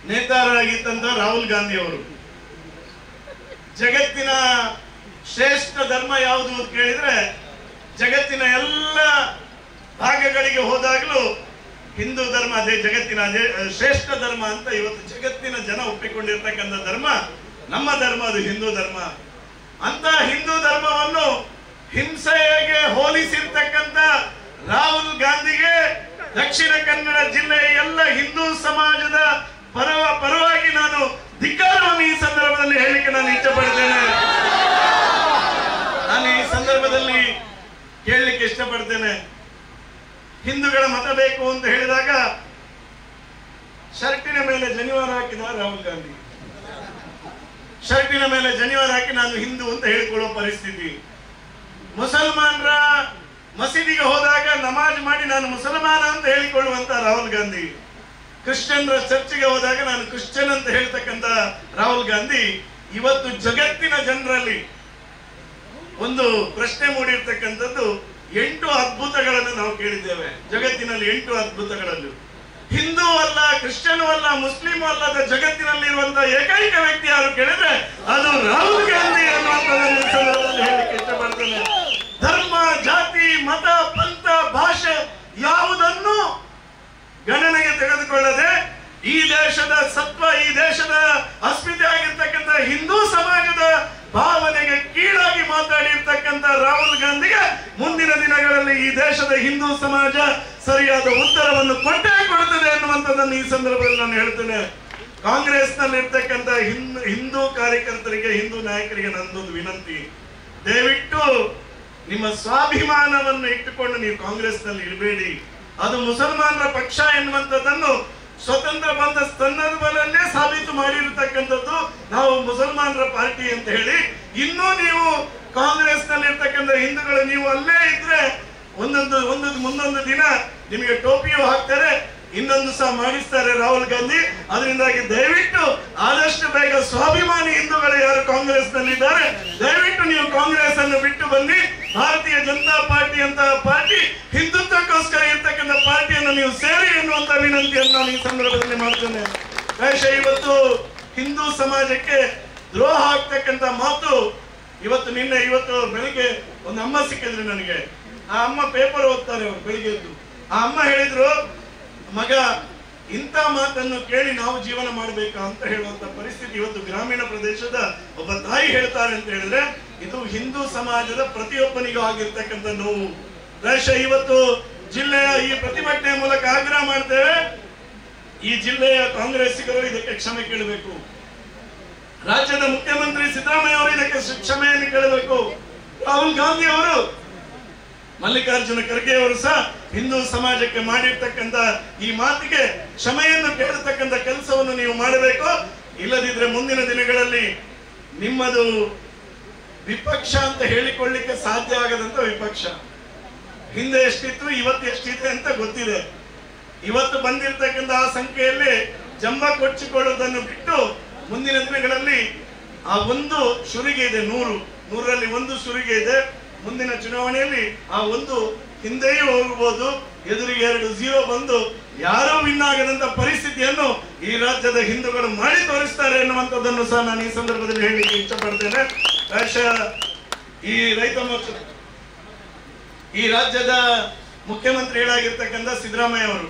ನೇತಾರರಾಗಿದ್ದಂತ ರಾಹುಲ್ ಗಾಂಧಿ ಅವರು ಜಗತ್ತಿನ ಶ್ರೇಷ್ಠ ಧರ್ಮ ಯಾವುದು ಅಂತ ಕೇಳಿದ್ರೆ, ಜಗತ್ತಿನ ಎಲ್ಲ ಭಾಗಗಳಿಗೆ ಹೋದಾಗಲೂ ಹಿಂದೂ ಧರ್ಮ ಅದೇ ಶ್ರೇಷ್ಠ ಧರ್ಮ ಅಂತ ಇವತ್ತು ಜಗತ್ತಿನ ಜನ ಒಪ್ಪಿಕೊಂಡಿರ್ತಕ್ಕಂಥ ಧರ್ಮ ನಮ್ಮ ಧರ್ಮ, ಅದು ಹಿಂದೂ ಧರ್ಮ. ಅಂತ ಹಿಂದೂ ಧರ್ಮವನ್ನು ಹಿಂಸೆಗೆ ಹೋಲಿಸಿರ್ತಕ್ಕಂಥ ರಾಹುಲ್ ಗಾಂಧಿಗೆ ದಕ್ಷಿಣ ಕನ್ನಡ ಜಿಲ್ಲೆಯ ಎಲ್ಲ ಹಿಂದೂ ಸಮಾಜದ ಪರವಾಗಿ ನಾನು ಧಿಕ್ಕಾರವನ್ನು ಈ ಸಂದರ್ಭದಲ್ಲಿ ಹೇಳಲಿಕ್ಕೆ ನಾನು ಇಷ್ಟಪಡ್ತೇನೆ. ನಾನು ಈ ಸಂದರ್ಭದಲ್ಲಿ ಕೇಳಲಿಕ್ಕೆ ಇಷ್ಟಪಡ್ತೇನೆ, ಹಿಂದೂಗಳ ಮತ ಬೇಕು ಅಂತ ಹೇಳಿದಾಗ ಶರ್ಟಿನ ಮೇಲೆ ಜನಿವಾರ ಹಾಕಿದ ರಾಹುಲ್ ಗಾಂಧಿ, ಶರ್ಟಿನ ಮೇಲೆ ಜನಿವಾರ ಹಾಕಿ ನಾನು ಹಿಂದೂ ಅಂತ ಹೇಳಿಕೊಳ್ಳುವ ಪರಿಸ್ಥಿತಿ. ಮುಸಲ್ಮಾನರ ಮಸೀದಿಗೆ ಹೋದಾಗ ನಮಾಜ್ ಮಾಡಿ ನಾನು ಮುಸಲ್ಮಾನ ಅಂತ ಹೇಳಿಕೊಳ್ಳುವಂತ ರಾಹುಲ್ ಗಾಂಧಿ, ಕ್ರಿಶ್ಚಿಯನ್ರ ಚರ್ಚ್ಗೆ ಹೋದಾಗ ನಾನು ಕ್ರಿಶ್ಚಿಯನ್ ಅಂತ ಹೇಳ್ತಕ್ಕಂಥ ರಾಹುಲ್ ಗಾಂಧಿ ಇವತ್ತು ಜಗತ್ತಿನ ಜನರಲ್ಲಿ ಒಂದು ಪ್ರಶ್ನೆ ಮೂಡಿರ್ತಕ್ಕಂಥದ್ದು, 8 ಅದ್ಭುತಗಳನ್ನು ನಾವು ಕೇಳಿದ್ದೇವೆ ಜಗತ್ತಿನಲ್ಲಿ. 8 ಅದ್ಭುತಗಳಲ್ಲಿ ಹಿಂದೂ ಅಲ್ಲ, ಕ್ರಿಶ್ಚಿಯನ್ ಅಲ್ಲ, ಮುಸ್ಲಿಂ ಅಲ್ಲದ ಜಗತ್ತಿನಲ್ಲಿ ಇರುವಂತಹ ಏಕೈಕ ವ್ಯಕ್ತಿ ಯಾರು ಕೇಳಿದ್ರೆ ಅದು ರಾಹುಲ್ ಗಾಂಧಿ ಅನ್ನುವಂಥದ್ದನ್ನು ಹೇಳಲಿಕ್ಕೆ ಇಷ್ಟಪಡ್ತೇನೆ. ಧರ್ಮ, ಜಾತಿ, ಮತ, ಪಂಥ, ಭಾಷೆ ಯಾವುದನ್ನು ಗಣನೆಗೆ ತೆಗೆದುಕೊಳ್ಳದೆ ಈ ದೇಶದ ಸತ್ವ, ಈ ದೇಶದ ಅಸ್ಮಿತೆ ಆಗಿರ್ತಕ್ಕಂಥ ಹಿಂದೂ ಸಮಾಜದ ಭಾವನೆಗೆ ಕೀಳಾಗಿ ಮಾತಾಡಿರ್ತಕ್ಕಂಥ ರಾಹುಲ್ ಗಾಂಧಿಗೆ ಮುಂದಿನ ದಿನಗಳಲ್ಲಿ ಈ ದೇಶದ ಹಿಂದೂ ಸಮಾಜ ಸರಿಯಾದ ಉತ್ತರವನ್ನು ಕೊಟ್ಟೇ ಕೊಡುತ್ತದೆ ಅನ್ನುವಂಥದ್ದನ್ನು ಈ ಸಂದರ್ಭದಲ್ಲಿ ನಾನು ಹೇಳ್ತೇನೆ. ಕಾಂಗ್ರೆಸ್ನಲ್ಲಿ ಇರ್ತಕ್ಕಂಥ ಹಿಂದೂ ಕಾರ್ಯಕರ್ತರಿಗೆ, ಹಿಂದೂ ನಾಯಕರಿಗೆ ನನ್ನದೊಂದು ವಿನಂತಿ, ದಯವಿಟ್ಟು ನಿಮ್ಮ ಸ್ವಾಭಿಮಾನವನ್ನು ಇಟ್ಟುಕೊಂಡು ನೀವು ಕಾಂಗ್ರೆಸ್ನಲ್ಲಿ ಇರಬೇಡಿ. ಅದು ಮುಸಲ್ಮಾನರ ಪಕ್ಷ ಎನ್ನುವಂಥದ್ದನ್ನು ಸ್ವತಂತ್ರ ಬಂದ ಸಂದರ್ಭದಲ್ಲೇ ಸಾಬೀತು ಮಾಡಿರತಕ್ಕಂಥದ್ದು ನಾವು ಮುಸಲ್ಮಾನರ ಪಾರ್ಟಿ ಅಂತ ಹೇಳಿ. ಇನ್ನೂ ನೀವು ಕಾಂಗ್ರೆಸ್ ನಲ್ಲಿ ಇರ್ತಕ್ಕಂಥ ಹಿಂದೂಗಳು ನೀವು ಅಲ್ಲೇ ಇದ್ರೆ ಮುಂದೊಂದು ದಿನ ನಿಮಗೆ ಟೋಪಿಯು ಹಾಕ್ತಾರೆ, ಇನ್ನೊಂದು ಸಹ ಮಾಡಿಸ್ತಾರೆ ರಾಹುಲ್ ಗಾಂಧಿ. ಅದರಿಂದಾಗಿ ದಯವಿಟ್ಟು ಆದಷ್ಟು ಬೇಗ ಸ್ವಾಭಿಮಾನಿ ಹಿಂದೂಗಳು ಯಾರು ಕಾಂಗ್ರೆಸ್ ನಲ್ಲಿ ಇದ್ದಾರೆ, ದಯವಿಟ್ಟು ನೀವು ಕಾಂಗ್ರೆಸ್ ಅನ್ನು ಬಿಟ್ಟು ಬನ್ನಿ. ಭಾರತೀಯ ಜನತಾ ಪಾರ್ಟಿ ಅಂತ ಪಾರ್ಟಿ ಹಿಂದುತ್ವಕ್ಕೋಸ್ಕರ ಇರ್ತಕ್ಕಂಥ ಪಾರ್ಟಿಯನ್ನು ನೀವು ಸೇರಿ ಎನ್ನುವಂತ ವಿನಂತಿಯನ್ನು ನಾನು ಈ ಸಂದರ್ಭದಲ್ಲಿ ಮಾಡ್ತೇನೆ. ಬಹುಶಃ ಇವತ್ತು ಹಿಂದೂ ಸಮಾಜಕ್ಕೆ ದ್ರೋಹ ಆಗ್ತಕ್ಕಂಥ ಮಾತು ಇವತ್ತು ಬೆಳಿಗ್ಗೆ ಒಂದು ಅಮ್ಮ ಸಿಕ್ಕಿದ್ರು ನನಗೆ. ಆ ಅಮ್ಮ ಪೇಪರ್ ಓದ್ತಾರೆ ಅವರು ಬೆಳಿಗ್ಗೆ ಎದ್ದು. ಆ ಅಮ್ಮ ಹೇಳಿದ್ರು, ಮಗ ಇಂಥ ಮಾತನ್ನು ಕೇಳಿ ನಾವು ಜೀವನ ಮಾಡಬೇಕಾ ಅಂತ ಹೇಳುವಂತ ಪರಿಸ್ಥಿತಿ ಇವತ್ತು ಗ್ರಾಮೀಣ ಪ್ರದೇಶದ ಒಬ್ಬ ತಾಯಿ ಹೇಳ್ತಾರೆ ಅಂತ ಹೇಳಿದ್ರೆ ಇದು ಹಿಂದೂ ಸಮಾಜದ ಪ್ರತಿಯೊಬ್ಬನಿಗೂ ಆಗಿರ್ತಕ್ಕಂಥ ನೋವು. ಬಹುಶಃ ಇವತ್ತು ಜಿಲ್ಲೆಯ ಈ ಪ್ರತಿಭಟನೆ ಮೂಲಕ ಆಗ್ರಹ ಮಾಡ್ತೇವೆ, ಈ ಜಿಲ್ಲೆಯ ಕಾಂಗ್ರೆಸ್ಸಿಗರು ಇದಕ್ಕೆ ಕ್ಷಮೆ ಕೇಳಬೇಕು. ರಾಜ್ಯದ ಮುಖ್ಯಮಂತ್ರಿ ಸಿದ್ದರಾಮಯ್ಯ ಅವರು ಇದಕ್ಕೆ ಕ್ಷಮೆಯನ್ನು ಕೇಳಬೇಕು. ರಾಹುಲ್ ಗಾಂಧಿ ಅವರು, ಮಲ್ಲಿಕಾರ್ಜುನ ಖರ್ಗೆ ಅವರು ಸಹ ಹಿಂದೂ ಸಮಾಜಕ್ಕೆ ಮಾಡಿರ್ತಕ್ಕಂಥ ಈ ಮಾತಿಗೆ ಕ್ಷಮೆಯನ್ನು ಕೇಳತಕ್ಕಂಥ ಕೆಲಸವನ್ನು ನೀವು ಮಾಡಬೇಕು. ಇಲ್ಲದಿದ್ರೆ ಮುಂದಿನ ದಿನಗಳಲ್ಲಿ ನಿಮ್ಮದು ವಿಪಕ್ಷ ಅಂತ ಹೇಳಿಕೊಳ್ಳಿಕ್ಕೆ ಸಾಧ್ಯ ಆಗದಂತ ವಿಪಕ್ಷ. ಹಿಂದೆ ಎಷ್ಟಿತ್ತು, ಇವತ್ತು ಎಷ್ಟಿದೆ ಅಂತ ಗೊತ್ತಿದೆ. ಇವತ್ತು ಬಂದಿರತಕ್ಕಂಥ ಆ ಸಂಖ್ಯೆಯಲ್ಲಿ ಜಂಬ ಕೊಚ್ಚಿಕೊಳ್ಳುವುದನ್ನು ಬಿಟ್ಟು ಮುಂದಿನ ದಿನಗಳಲ್ಲಿ ಆ ಒಂದು ಸುರಿಗೆ ಇದೆ, 100ರಲ್ಲಿ ಒಂದು ಸುರಿಗೆ ಇದೆ. ಮುಂದಿನ ಚುನಾವಣೆಯಲ್ಲಿ ಆ ಒಂದು ಹಿಂದೆಯೂ ಹೋಗಬಹುದು, ಎದುರಿಗೆ 2-0 ಬಂದು ಯಾರೋ ವಿನ್ ಆಗದಂತ ಪರಿಸ್ಥಿತಿಯನ್ನು ಈ ರಾಜ್ಯದ ಹಿಂದೂಗಳು ಮಾಡಿ ತೋರಿಸ್ತಾರೆ ಎನ್ನುವಂಥದ್ದನ್ನು ಸಹ ನಾನು ಈ ಸಂದರ್ಭದಲ್ಲಿ ಹೇಳಲಿಕ್ಕೆ ಇಷ್ಟಪಡ್ತೇನೆ. ಈ ರೈತ ಮೋರ್ಚಾ, ಈ ರಾಜ್ಯದ ಮುಖ್ಯಮಂತ್ರಿಗಳಾಗಿರ್ತಕ್ಕಂಥ ಸಿದ್ದರಾಮಯ್ಯ ಅವರು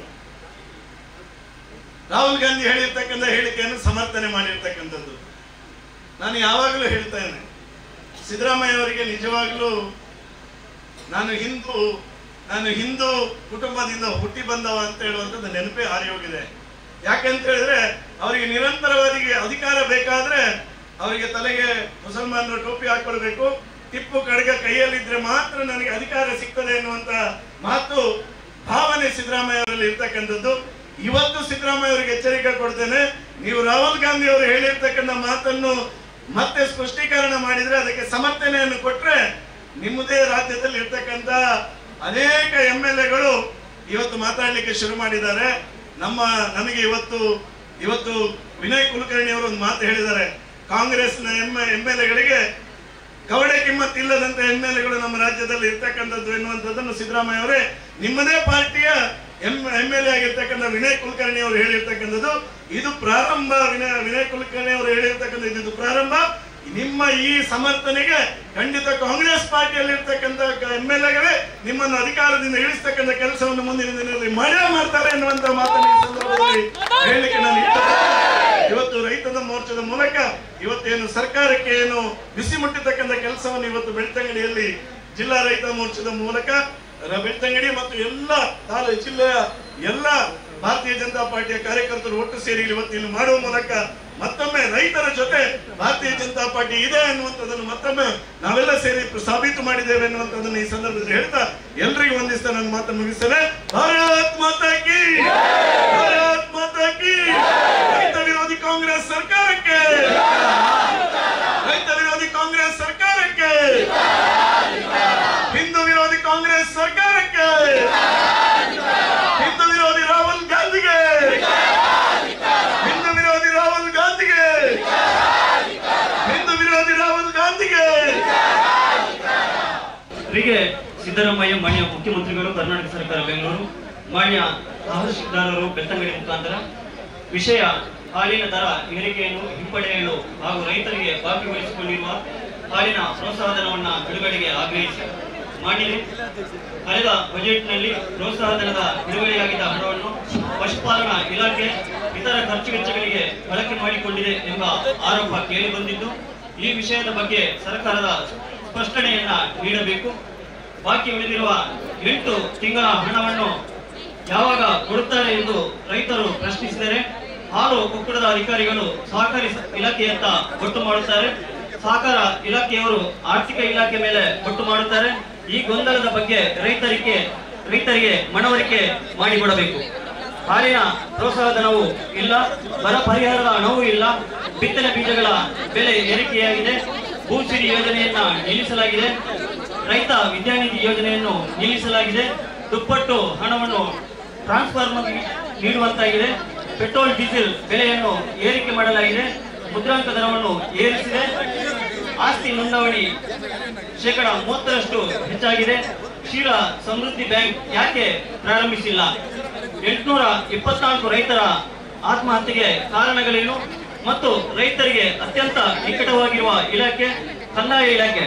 ರಾಹುಲ್ ಗಾಂಧಿ ಹೇಳಿರ್ತಕ್ಕಂಥ ಹೇಳಿಕೆಯನ್ನು ಸಮರ್ಥನೆ ಮಾಡಿರ್ತಕ್ಕಂಥದ್ದು. ನಾನು ಯಾವಾಗಲೂ ಹೇಳ್ತೇನೆ, ಸಿದ್ದರಾಮಯ್ಯ ಅವರಿಗೆ ನಿಜವಾಗ್ಲೂ ನಾನು ಹಿಂದೂ ಕುಟುಂಬದಿಂದ ಹುಟ್ಟಿ ಬಂದವ ಅಂತ ಹೇಳುವಂಥದ್ದು ನೆನಪೇ ಹಾರಿ ಹೋಗಿದೆ. ಯಾಕೆಂತ ಹೇಳಿದ್ರೆ ಅವರಿಗೆ ನಿರಂತರವಾಗಿ ಅಧಿಕಾರ ಬೇಕಾದ್ರೆ ಅವರಿಗೆ ತಲೆಗೆ ಮುಸಲ್ಮಾನರು ಟೋಪಿ ಹಾಕೊಳ್ಬೇಕು, ಟಿಪ್ಪು ಖಡ್ಗ ಕೈಯಲ್ಲಿದ್ರೆ ಮಾತ್ರ ನನಗೆ ಅಧಿಕಾರ ಸಿಗ್ತದೆ ಎನ್ನುವಂತ ಭಾವನೆ ಸಿದ್ದರಾಮಯ್ಯ ಅವರಲ್ಲಿ ಇರ್ತಕ್ಕಂಥದ್ದು. ಇವತ್ತು ಸಿದ್ದರಾಮಯ್ಯ ಅವರಿಗೆ ಎಚ್ಚರಿಕೆ ಕೊಡ್ತೇನೆ, ನೀವು ರಾಹುಲ್ ಗಾಂಧಿ ಅವರು ಹೇಳಿರ್ತಕ್ಕಂಥ ಮಾತನ್ನು ಮತ್ತೆ ಸ್ಪಷ್ಟೀಕರಣ ಮಾಡಿದ್ರೆ, ಅದಕ್ಕೆ ಸಮರ್ಥನೆಯನ್ನು ಕೊಟ್ರೆ ನಿಮ್ಮದೇ ರಾಜ್ಯದಲ್ಲಿ ಇರ್ತಕ್ಕಂಥ ಅನೇಕ MLAಗಳು ಇವತ್ತು ಮಾತಾಡ್ಲಿಕ್ಕೆ ಶುರು ಮಾಡಿದ್ದಾರೆ. ನಮಗೆ ಇವತ್ತು ವಿನಯ್ ಕುಲಕರ್ಣಿ ಅವರು ಒಂದು ಮಾತು ಹೇಳಿದ್ದಾರೆ, ಕಾಂಗ್ರೆಸ್ನ MLAಗಳಿಗೆ ಕವಡೆ ಕಿಮ್ಮತ್ ಇಲ್ಲದಂತ MLAಗಳು ನಮ್ಮ ರಾಜ್ಯದಲ್ಲಿ ಇರ್ತಕ್ಕಂಥದ್ದು ಎನ್ನುವಂಥದ್ದನ್ನು ಸಿದ್ದರಾಮಯ್ಯ ಅವರೇ ನಿಮ್ಮದೇ ಪಾರ್ಟಿಯ MLA ಆಗಿರ್ತಕ್ಕಂಥ ವಿನಯ್ ಕುಲಕರ್ಣಿ ಅವರು ಹೇಳಿರ್ತಕ್ಕಂಥದ್ದು. ಇದು ಪ್ರಾರಂಭ. ವಿನಯ್ ಕುಲಕರ್ಣಿ ಅವರು ಹೇಳಿರ್ತಕ್ಕಂಥ ಇದು ಪ್ರಾರಂಭ. ನಿಮ್ಮ ಈ ಸಮರ್ಥನೆಗೆ ಖಂಡಿತ ಕಾಂಗ್ರೆಸ್ ಪಾರ್ಟಿಯಲ್ಲಿ ಇರ್ತಕ್ಕಂಥ MLAಗಳೇ ನಿಮ್ಮನ್ನು ಅಧಿಕಾರದಿಂದ ಇಳಿಸ್ತಕ್ಕಂಥ ಕೆಲಸವನ್ನು ಮುಂದಿನ ದಿನದಲ್ಲಿ ಮಾಡ್ತಾರೆ ಎನ್ನುವಂತ ಮಾತನ್ನು ಈ ಸಂದರ್ಭದಲ್ಲಿ ಹೇಳಲಿಕ್ಕೆ ನಾನು ಇವತ್ತು ರೈತರ ಮೋರ್ಚಾದ ಮೂಲಕ ಇವತ್ತೇನು ಸರ್ಕಾರಕ್ಕೆ ಏನು ಬಿಸಿ ಮುಟ್ಟಿರ್ತಕ್ಕಂಥ ಕೆಲಸವನ್ನು ಇವತ್ತು ಬೆಳ್ತಂಗಡಿಯಲ್ಲಿ ಜಿಲ್ಲಾ ರೈತ ಮೋರ್ಚಾದ ಮೂಲಕ ಬೆಳ್ತಂಗಡಿ ಮತ್ತು ಜಿಲ್ಲೆಯ ಎಲ್ಲ ಭಾರತೀಯ ಜನತಾ ಪಾರ್ಟಿಯ ಕಾರ್ಯಕರ್ತರು ಒಟ್ಟು ಸೇರಿ ಇವತ್ತು ಇಲ್ಲಿ ಮಾಡುವ ಮೂಲಕ ಮತ್ತೊಮ್ಮೆ ರೈತರ ಜೊತೆ ಭಾರತೀಯ ಜನತಾ ಪಾರ್ಟಿ ಇದೆ ಅನ್ನುವಂಥದ್ದನ್ನು ಮತ್ತೊಮ್ಮೆ ನಾವೆಲ್ಲ ಸೇರಿ ಸಾಬೀತು ಮಾಡಿದ್ದೇವೆ ಅನ್ನುವಂಥದ್ದನ್ನು ಈ ಸಂದರ್ಭದಲ್ಲಿ ಹೇಳ್ತಾ ಎಲ್ರಿಗೂ ವಂದಿಸ್ತಾ ನನ್ನ ಮಾತನ್ನು ಮುಗಿಸ್ತೇನೆ. ಭಾರತ್ ಮಾತಾ ಕೀ, ಭಾರತ್ ಮಾತಾ ಕೀ. ರೈತ ವಿರೋಧಿ ಕಾಂಗ್ರೆಸ್ ಸರ್ಕಾರಕ್ಕೆ, ರೈತ ವಿರೋಧಿ ಕಾಂಗ್ರೆಸ್ ಸರ್ಕಾರಕ್ಕೆ, ಹಿಂದೂ ವಿರೋಧಿ ಕಾಂಗ್ರೆಸ್ ಸರ್ಕಾರಕ್ಕೆ, ಹಿಂದೂ ವಿರೋಧಿ ರಾಹುಲ್ ಗಾಂಧಿಗೆ, ಹಿಂದೂ ವಿರೋಧಿ ರಾಹುಲ್ ಗಾಂಧಿಗೆ, ಹಿಂದೂ ವಿರೋಧಿ ರಾಹುಲ್ ಗಾಂಧಿಗೆ. ಹೀಗೆ ಸಿದ್ದರಾಮಯ್ಯ ಮಾನ್ಯ ಮುಖ್ಯಮಂತ್ರಿಗಳು, ಕರ್ನಾಟಕ ಸರ್ಕಾರ ಬೆಂಗಳೂರು, ಮಾನ್ಯ ತಹಶೀಲ್ದಾರರು ಬೆಳ್ತಂಗಡಿ ಮುಖಾಂತರ ವಿಷಯ ಹಾಲಿನ ದರ ಏರಿಕೆಯನ್ನು ಹಿಂಪಡೆಯಲು ಹಾಗೂ ರೈತರಿಗೆ ಬಾಕಿ ಉಳಿಸಿಕೊಂಡಿರುವ ಹಾಲಿನ ಪ್ರೋತ್ಸಾಹಧನವನ್ನು ಬಿಡುಗಡೆಗೆ ಆಗ್ರಹಿಸಿ ಮಾಡಿದೆ. ಕಳೆದ ಬಜೆಟ್ನಲ್ಲಿ ಪ್ರೋತ್ಸಾಹಧನದ ಬಿಡುಗಡೆಯಾಗಿದ್ದ ಹಣವನ್ನು ಪಶುಪಾಲನಾ ಇಲಾಖೆ ಇತರ ಖರ್ಚು ವೆಚ್ಚಗಳಿಗೆ ಬಳಕೆ ಮಾಡಿಕೊಂಡಿದೆ ಎಂಬ ಆರೋಪ ಕೇಳಿಬಂದಿದ್ದು, ಈ ವಿಷಯದ ಬಗ್ಗೆ ಸರ್ಕಾರದ ಸ್ಪಷ್ಟನೆಯನ್ನ ನೀಡಬೇಕು. ಬಾಕಿ ಉಳಿದಿರುವ 8 ತಿಂಗಳ ಹಣವನ್ನು ಯಾವಾಗ ಕೊಡುತ್ತಾರೆ ಎಂದು ರೈತರು ಪ್ರಶ್ನಿಸಿದರೆ, ಹಾಲು ಒಕ್ಕೂಟದ ಅಧಿಕಾರಿಗಳು ಸಹಕಾರಿ ಇಲಾಖೆಯತ್ತ ಒಟ್ಟು ಮಾಡುತ್ತಾರೆ, ಸಹಕಾರ ಇಲಾಖೆಯವರು ಆರ್ಥಿಕ ಇಲಾಖೆ ಮೇಲೆ ಒಟ್ಟು ಮಾಡುತ್ತಾರೆ. ಈ ಗೊಂದಲದ ಬಗ್ಗೆ ರೈತರಿಗೆ ಮನವರಿಕೆ ಮಾಡಿಕೊಡಬೇಕು. ಹಾಲಿನ ಪ್ರೋತ್ಸಾಹಧನವೂ ಇಲ್ಲ, ಬರ ಪರಿಹಾರದ ಹಣವೂ ಇಲ್ಲ, ಬಿತ್ತನೆ ಬೀಜಗಳ ಬೆಲೆ ಏರಿಕೆಯಾಗಿದೆ, ಭೂಸಿರಿ ಯೋಜನೆಯನ್ನ ನಿಲ್ಲಿಸಲಾಗಿದೆ, ರೈತ ವಿದ್ಯಾನಿಧಿ ಯೋಜನೆಯನ್ನು ನಿಲ್ಲಿಸಲಾಗಿದೆ, ದುಪ್ಪಟ್ಟು ಹಣವನ್ನು ಟ್ರಾನ್ಸ್ಫಾರ್ಮರ್ ನೀಡುವಂತಾಗಿದೆ, ಪೆಟ್ರೋಲ್ ಡೀಸೆಲ್ ಬೆಲೆಯನ್ನು ಏರಿಕೆ ಮಾಡಲಾಗಿದೆ, ಮುದ್ರಾಂಕ ದರವನ್ನು ಏರಿಸಿದೆ, ಆಸ್ತಿ ನೋಂದಣಿ 30% ಹೆಚ್ಚಾಗಿದೆ. ಕ್ಷೀರ ಸಮೃದ್ಧಿ ಬ್ಯಾಂಕ್ ಯಾಕೆ ಪ್ರಾರಂಭಿಸಿಲ್ಲ? 824 ರೈತರ ಆತ್ಮಹತ್ಯೆಗೆ ಕಾರಣಗಳೇನು? ಮತ್ತು ರೈತರಿಗೆ ಅತ್ಯಂತ ನಿಕಟವಾಗಿರುವ ಇಲಾಖೆ ಕಂದಾಯ ಇಲಾಖೆ.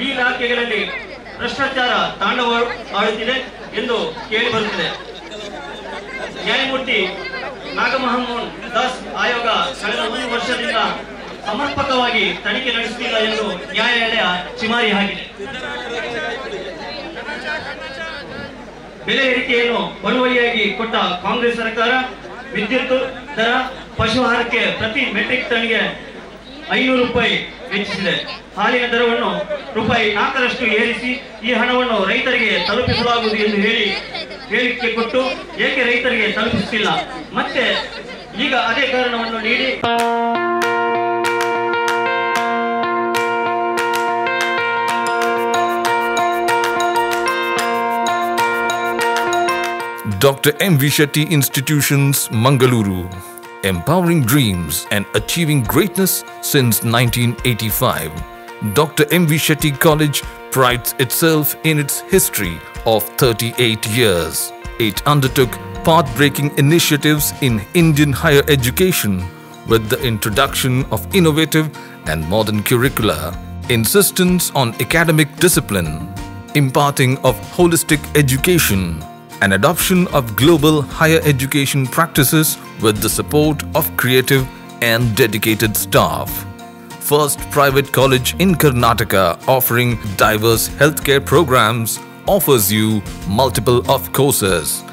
ಈ ಇಲಾಖೆಗಳಲ್ಲಿ ಭ್ರಷ್ಟಾಚಾರ ತಾಂಡವ ಆಡುತ್ತಿದೆ ಎಂದು ಕೇಳಿಬರುತ್ತಿದೆ. ನ್ಯಾಯಮೂರ್ತಿ ನಾಗಮೋಹನ್ ದಾಸ್ ಆಯೋಗ ಕಳೆದ 1 ವರ್ಷದಿಂದ ಸಮರ್ಪಕವಾಗಿ ತನಿಖೆ ನಡೆಸುತ್ತಿಲ್ಲ ಎಂದು ನ್ಯಾಯಾಲಯ ಚಿಮಾರಿ ಹಾಕಿದೆ. ಬೆಲೆ ಏರಿಕೆಯನ್ನು ಬಲುವಳಿಯಾಗಿ ಕೊಟ್ಟ ಕಾಂಗ್ರೆಸ್ ಸರ್ಕಾರ ವಿದ್ಯುತ್ ದರ, ಪಶು ಆಹಾರಕ್ಕೆ ಪ್ರತಿ ಮೆಟ್ರಿಕ್ ಟನ್ಗೆ 500 ರೂಪಾಯಿ ಹೆಚ್ಚಿಸಿದೆ. ಹಾಲಿನ ದರವನ್ನು ₹4 ಏರಿಸಿ ಈ ಹಣವನ್ನು ರೈತರಿಗೆ ತಲುಪಿಸಲಾಗುವುದು ಎಂದು ಹೇಳಿಕೆ ಕೊಟ್ಟು ಏಕೆ ರೈತರಿಗೆ ತಲುಪಿಸುತ್ತಿಲ್ಲ? ಮತ್ತೆ ಈಗ ಅದೇ ಕಾರಣವನ್ನು ನೀಡಿ Dr. M.V. Shetty Institutions, Mangaluru. Empowering dreams and achieving greatness since 1985. Dr. M.V. Shetty College prides itself in its history of 38 years. It undertook path-breaking initiatives in Indian higher education with the introduction of innovative and modern curricula, insistence on academic discipline, imparting of holistic education, and adoption of global higher education practices with the support of creative and dedicated staff. First private college in Karnataka offering diverse healthcare programs offers you multiple of courses.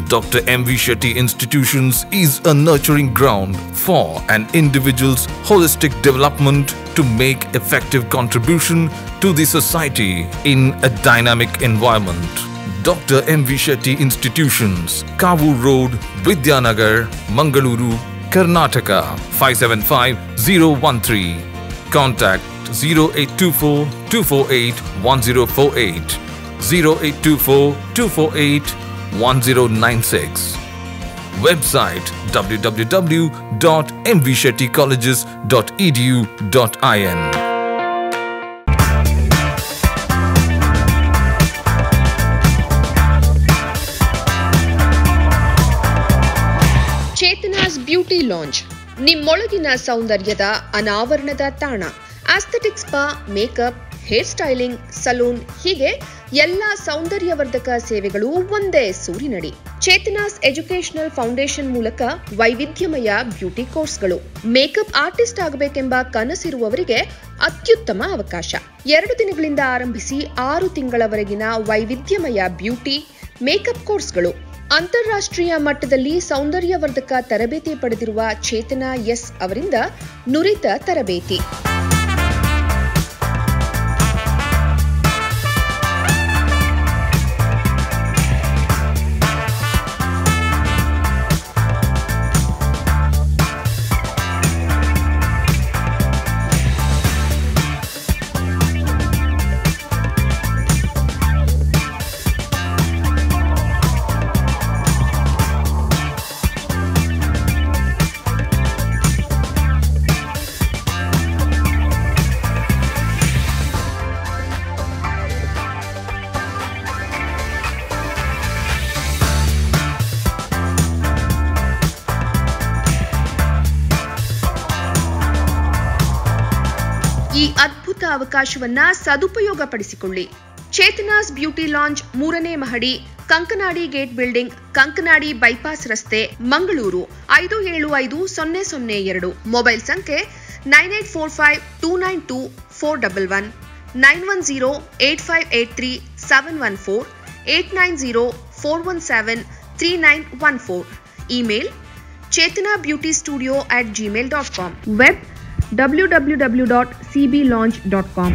Dr. M.V. Shetty Institutions is a nurturing ground for an individual's holistic development to make effective contribution to the society in a dynamic environment. Dr. M.V. Shetty Institutions, Kavu Road, Vidyanagar, Mangaluru, Karnataka 575013. Contact 0824 248 1048 0824 248 1096. Website www.mvshettycolleges.edu.in. Chetana's beauty lounge, ನಿಮ್ಮೊಳಗಿನ ಸೌಂದರ್ಯದ ಅನಾವರಣದ ತಾಣ. Aesthetic spa, makeup, hair styling, salon ಹೀಗೆ ಎಲ್ಲ ಸೌಂದರ್ಯವರ್ಧಕ ಸೇವೆಗಳು ಒಂದೇ ಸೂರಿನಡಿ. Chetana's educational foundation ಮೂಲಕ ವೈವಿಧ್ಯಮಯ ಬ್ಯೂಟಿ ಕೋರ್ಸ್ಗಳು. ಮೇಕಪ್ ಆರ್ಟಿಸ್ಟ್ ಆಗಬೇಕೆಂಬ ಕನಸಿರುವವರಿಗೆ ಅತ್ಯುತ್ತಮ ಅವಕಾಶ. 2 ದಿನಗಳಿಂದ ಆರಂಭಿಸಿ 6 ತಿಂಗಳವರೆಗಿನ ವೈವಿಧ್ಯಮಯ ಬ್ಯೂಟಿ, ಮೇಕಪ್ ಕೋರ್ಸ್ಗಳು. ಅಂತಾರಾಷ್ಟ್ರೀಯ ಮಟ್ಟದಲ್ಲಿ ಸೌಂದರ್ಯವರ್ಧಕ ತರಬೇತಿ ಪಡೆದಿರುವ ಚೇತನಾ ಎಸ್ ಅವರಿಂದ ನುರಿತ ತರಬೇತಿ. ಈ ಅದ್ಭುತ ಅವಕಾಶವನ್ನ ಸದುಪಯೋಗಪಡಿಸಿಕೊಳ್ಳಿ. ಚೇತನಾಸ್ ಬ್ಯೂಟಿ ಲಾಂಜ್ 3ನೇ ಮಹಡಿ, Kankanadi gate building, Kankanadi bypass ರಸ್ತೆ, ಮಂಗಳೂರು 575002. ಮೊಬೈಲ್ ಸಂಖ್ಯೆ 9845292411 9108583 714 8904173 ಇಮೇಲ್ chetanabeautystudio@gmail.com. Web www.cblaunch.com.